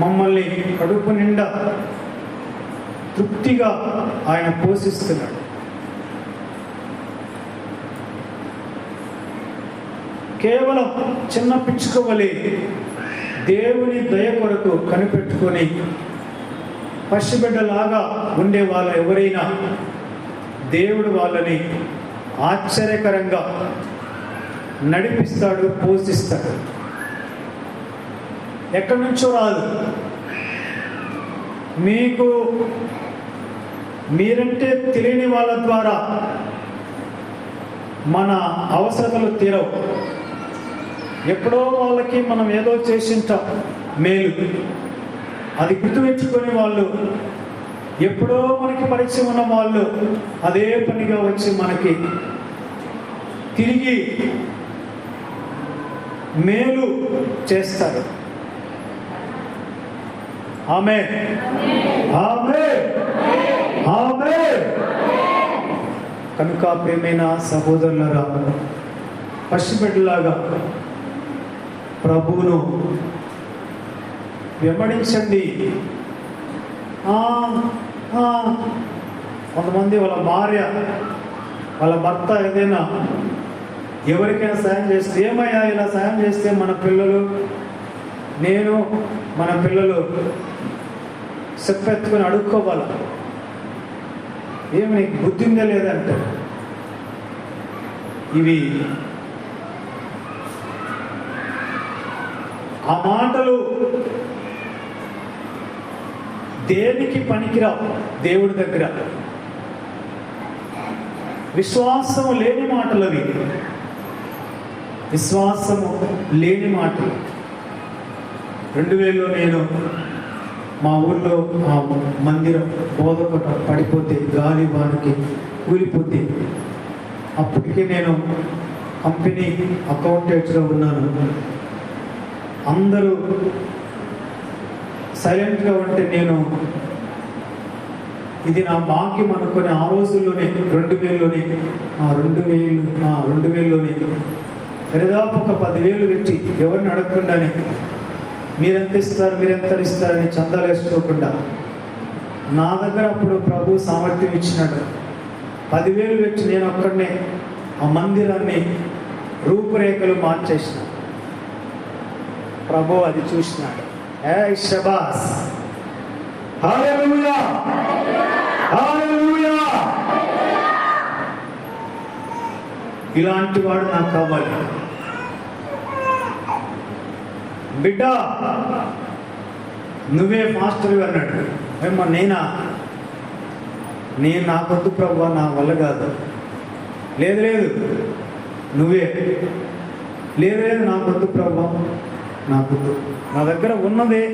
మమ్మల్ని కడుపు నిండా తృప్తిగా ఆయన పోషిస్తున్నాడు. కేవలం చిన్న పిచ్చుక వలె దేవుని దయ కొరకు కనిపెట్టుకొని పసిబిడ్డలాగా ఉండే వాళ్ళు ఎవరైనా దేవుడు వాళ్ళని ఆశ్చర్యకరంగా నడిపిస్తాడు, పోషిస్తాడు. ఎక్కడి నుంచో రాదు. మీకు మీరంటే తెలియని వాళ్ళ ద్వారా మన అవసరతలు తీరవు. ఎప్పుడో వాళ్ళకి మనం ఏదో చేసింటాం మేలు, అది గుర్తుపెట్టుకొని వాళ్ళు ఎప్పుడో మనకి పరిచయం ఉన్న వాళ్ళు అదే పనిగా వచ్చి మనకి తిరిగి మేలు చేస్తారు. ఆమేన్, ఆమేన్, ఆమేన్. కనుక ప్రియమైన సహోదరులారా, పసిబిడ్డలాగా ప్రభువును వెంబడించండి. కొంతమంది వాళ్ళ భార్య వాళ్ళ భర్త ఏదైనా ఎవరికైనా సాయం చేస్తే, ఏమయ్యా ఇలా సాయం చేస్తే మన పిల్లలు మన పిల్లలు చెప్పెత్తుకొని అడుక్కోవాలి, ఏమి నీకు బుద్ధి ఉందా లేదంటే, ఇవి ఆ మాటలు దేనికి పనికిరావు. దేవుడి దగ్గర విశ్వాసము లేని మాటలు అవి, విశ్వాసము లేని మాటలు. 2000లో నేను మా ఊళ్ళో ఆ మందిరం బోధపట పడిపోతే, గాలి వానికి కూలిపోతే, అప్పటికే నేను కంపెనీ అకౌంటెంట్గా ఉన్నాను. అందరూ సైలెంట్గా ఉంటే నేను ఇది నా భాగ్యం అనుకుని ఆ రోజుల్లోనే 2000లోనే దాదాపు ఒక 10,000 పెట్టి ఎవరిని అడగకుండానే మీరెంత ఇస్తారని చందాలు వేసుకోకుండా నా దగ్గర అప్పుడు ప్రభు సామర్థ్యం ఇచ్చినాడు. 10,000 పెట్టి నేను ఒక్కడనే ఆ మందిరాన్ని రూపురేఖలు మార్చేసిన. ప్రభు అది చూసినాడు. శబాస్, హల్లెలూయా, హల్లెలూయా. ఇలాంటి వాడు నాకు కావాలి. బిడ్డ నువ్వే మాస్టర్ అన్నాడు. ఏమో నేను నాకొద్దు ప్రభు, నా వల్ల కాదు. లేదు నువ్వే, లేదు నాకొద్దు ప్రభు, నాకు నా దగ్గర ఉన్నదే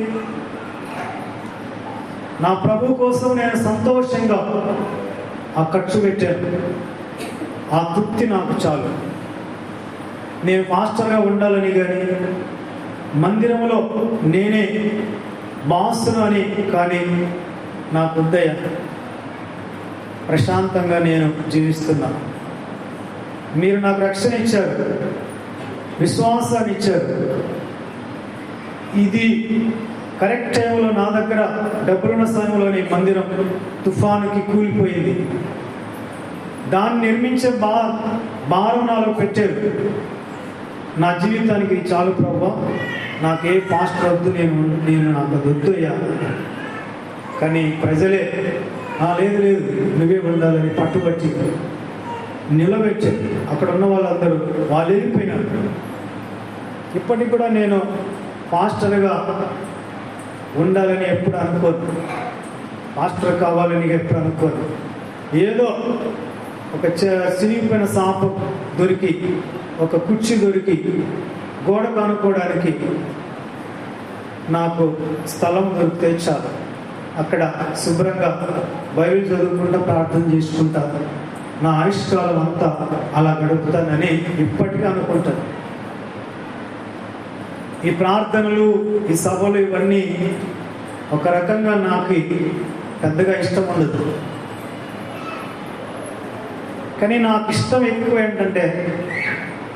నా ప్రభు కోసం నేను సంతోషంగా ఆ ఖర్చు పెట్టాను. ఆ తృప్తి నాకు చాలు. నేను మాస్టర్గా ఉండాలని కానీ, మందిరంలో నేనే మాస్టర్ అని కానీ నాకు ఉదయ ప్రశాంతంగా నేను జీవిస్తున్నాను. మీరు నాకు రక్షణ ఇచ్చారు, విశ్వాసాన్ని ఇచ్చారు. ఇది కరెక్ట్ టైంలో నా దగ్గర డబ్బులున్న సమయంలోని మందిరం తుఫానుకి కూలిపోయింది. దాన్ని నిర్మించే భారం నాలో పెట్టారు. నా జీవితానికి చాలు ప్రభా, నాకే పాస్టర్ వద్దు, నేను నాకు వద్దయ్యా. కానీ ప్రజలే లేదు లేదు నువ్వే ఉండాలని పట్టుబట్టి నిలబెట్టారు. అక్కడ ఉన్న వాళ్ళందరూ వాళ్ళు వెళ్ళిపోయినారు. ఇప్పటికి కూడా నేను పాస్టర్గా ఉండాలని ఎప్పుడు అనుకోను, మాస్టర్ కావాలని ఎప్పుడు అనుకోను. ఏదో ఒక చిరిగిపోయిన సాపం దొరికి, ఒక కుర్చీ దొరికి, గోడ కానుకోవడానికి నాకు స్థలం దొరికితే చాలు. అక్కడ శుభ్రంగా బైబిల్ చదువుకుంటా ప్రార్థన చేసుకుంటాను. నా ఆయుష్కాలం అంతా అలా గడుపుతానని ఇప్పటికీ అనుకుంటాను. ఈ ప్రార్థనలు, ఈ సభలు, ఇవన్నీ ఒక రకంగా నాకు పెద్దగా ఇష్టం ఉండదు. కానీ నాకు ఇష్టం ఎక్కువ ఏంటంటే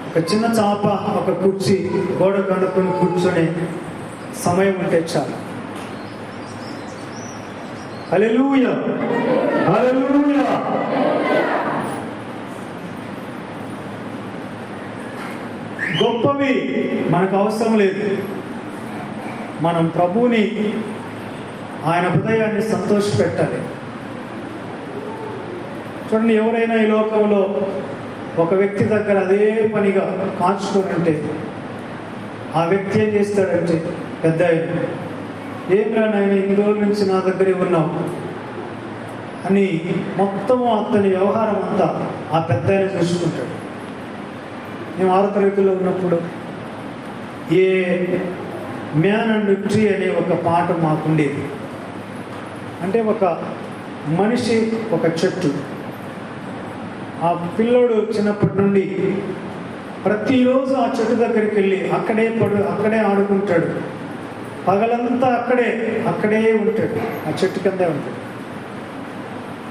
ఒక చిన్న చాప, ఒక కుర్చీ, గోడ కనుక్కొని కూర్చొని సమయం ఉంటే చాలు. హల్లెలూయా, హల్లెలూయా. గొప్పవి మనకు అవసరం లేదు. మనం ప్రభువుని, ఆయన హృదయాన్ని సంతోషపెట్టాలి. చూడండి, ఎవరైనా ఈ లోకంలో ఒక వ్యక్తి దగ్గర అదే పనిగా కాచుకొని ఉంటే ఆ వ్యక్తి ఏం చేస్తాడంటే, పెద్ద ఏమిరా నాయన ఇన్ని రోజుల నుంచి నా దగ్గరే ఉన్నావు అని మొత్తము అతని వ్యవహారం అంతా ఆ పెద్ద ఆయన చూసుకుంటాడు. మేము 6వ తరగతిలో ఉన్నప్పుడు ఏ మ్యాన్ అండ్ ట్రీ అనే ఒక పాట మాకుండేది. అంటే ఒక మనిషి, ఒక చెట్టు. ఆ పిల్లోడు చిన్నప్పటి నుండి ప్రతిరోజు ఆ చెట్టు దగ్గరికి వెళ్ళి అక్కడే ఆడుకుంటాడు. పగలంతా అక్కడే ఉంటాడు, ఆ చెట్టు కిందే ఉంటాడు.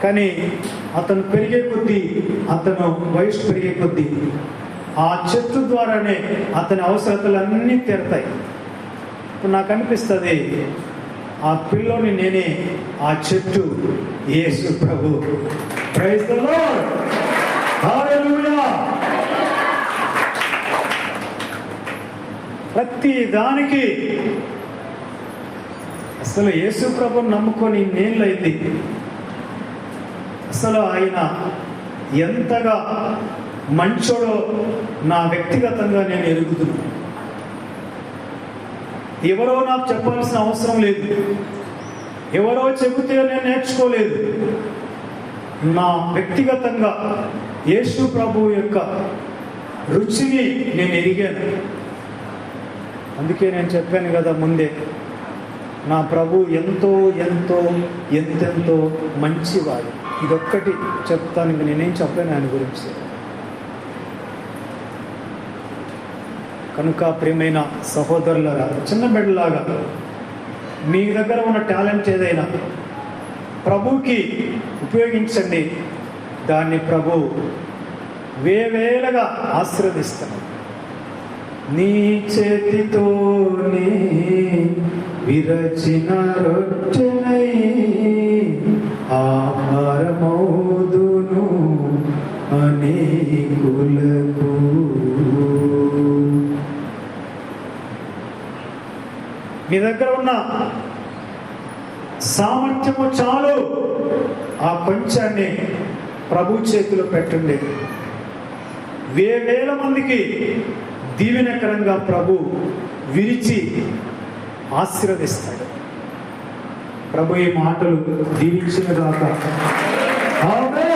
కానీ అతను పెరిగే కొద్దీ, అతను వయసు పెరిగే కొద్దీ ఆ చెట్టు ద్వారానే అతని అవసరతలన్నీ తీరతాయి. ఇప్పుడు నాకు అనిపిస్తుంది, ఆ పిల్లోని నేనే ఆ చెట్టు, యేసు ప్రభు. ప్రైజ్ ది లార్డ్, హల్లెలూయా. ప్రతి దానికి అసలు యేసు ప్రభుని నమ్ముకొని నేనైంది. అసలు ఆయన ఎంతగా మంచోడో నా వ్యక్తిగతంగా నేను ఎరుగుతున్నాను. ఎవరో నాకు చెప్పాల్సిన అవసరం లేదు, ఎవరో చెబితే నేను నేర్చుకోలేదు. నా వ్యక్తిగతంగా యేసు ప్రభువు యొక్క రుచిని నేను ఎరిగాను. అందుకే నేను చెప్పాను కదా ముందే, నా ప్రభు ఎంతెంతో మంచివాడు. ఇదొక్కటి చెప్తాను, ఇంక నేనేం చెప్పాను ఆయన గురించి. కనుక ప్రియమైన సహోదరులారా, చిన్న బిడ్డలాగా మీ దగ్గర ఉన్న టాలెంట్ ఏదైనా ప్రభువుకి ఉపయోగించండి. దాన్ని ప్రభు వేవేలగా ఆశీర్వదిస్తాడు. నీ చేతితోనే విరచిన రొట్టెనై ఆహారమౌదును అనేకులకు. మీ దగ్గర ఉన్న సామర్థ్యము చాలు, ఆ కొంచాన్ని ప్రభు చేతిలో పెట్టండి. వేల మందికి దీవెనకరంగా ప్రభు విరిచి ఆశీర్వదిస్తాడు. ప్రభు ఈ మాటలు దీవించిన గాక. ఆమేన్.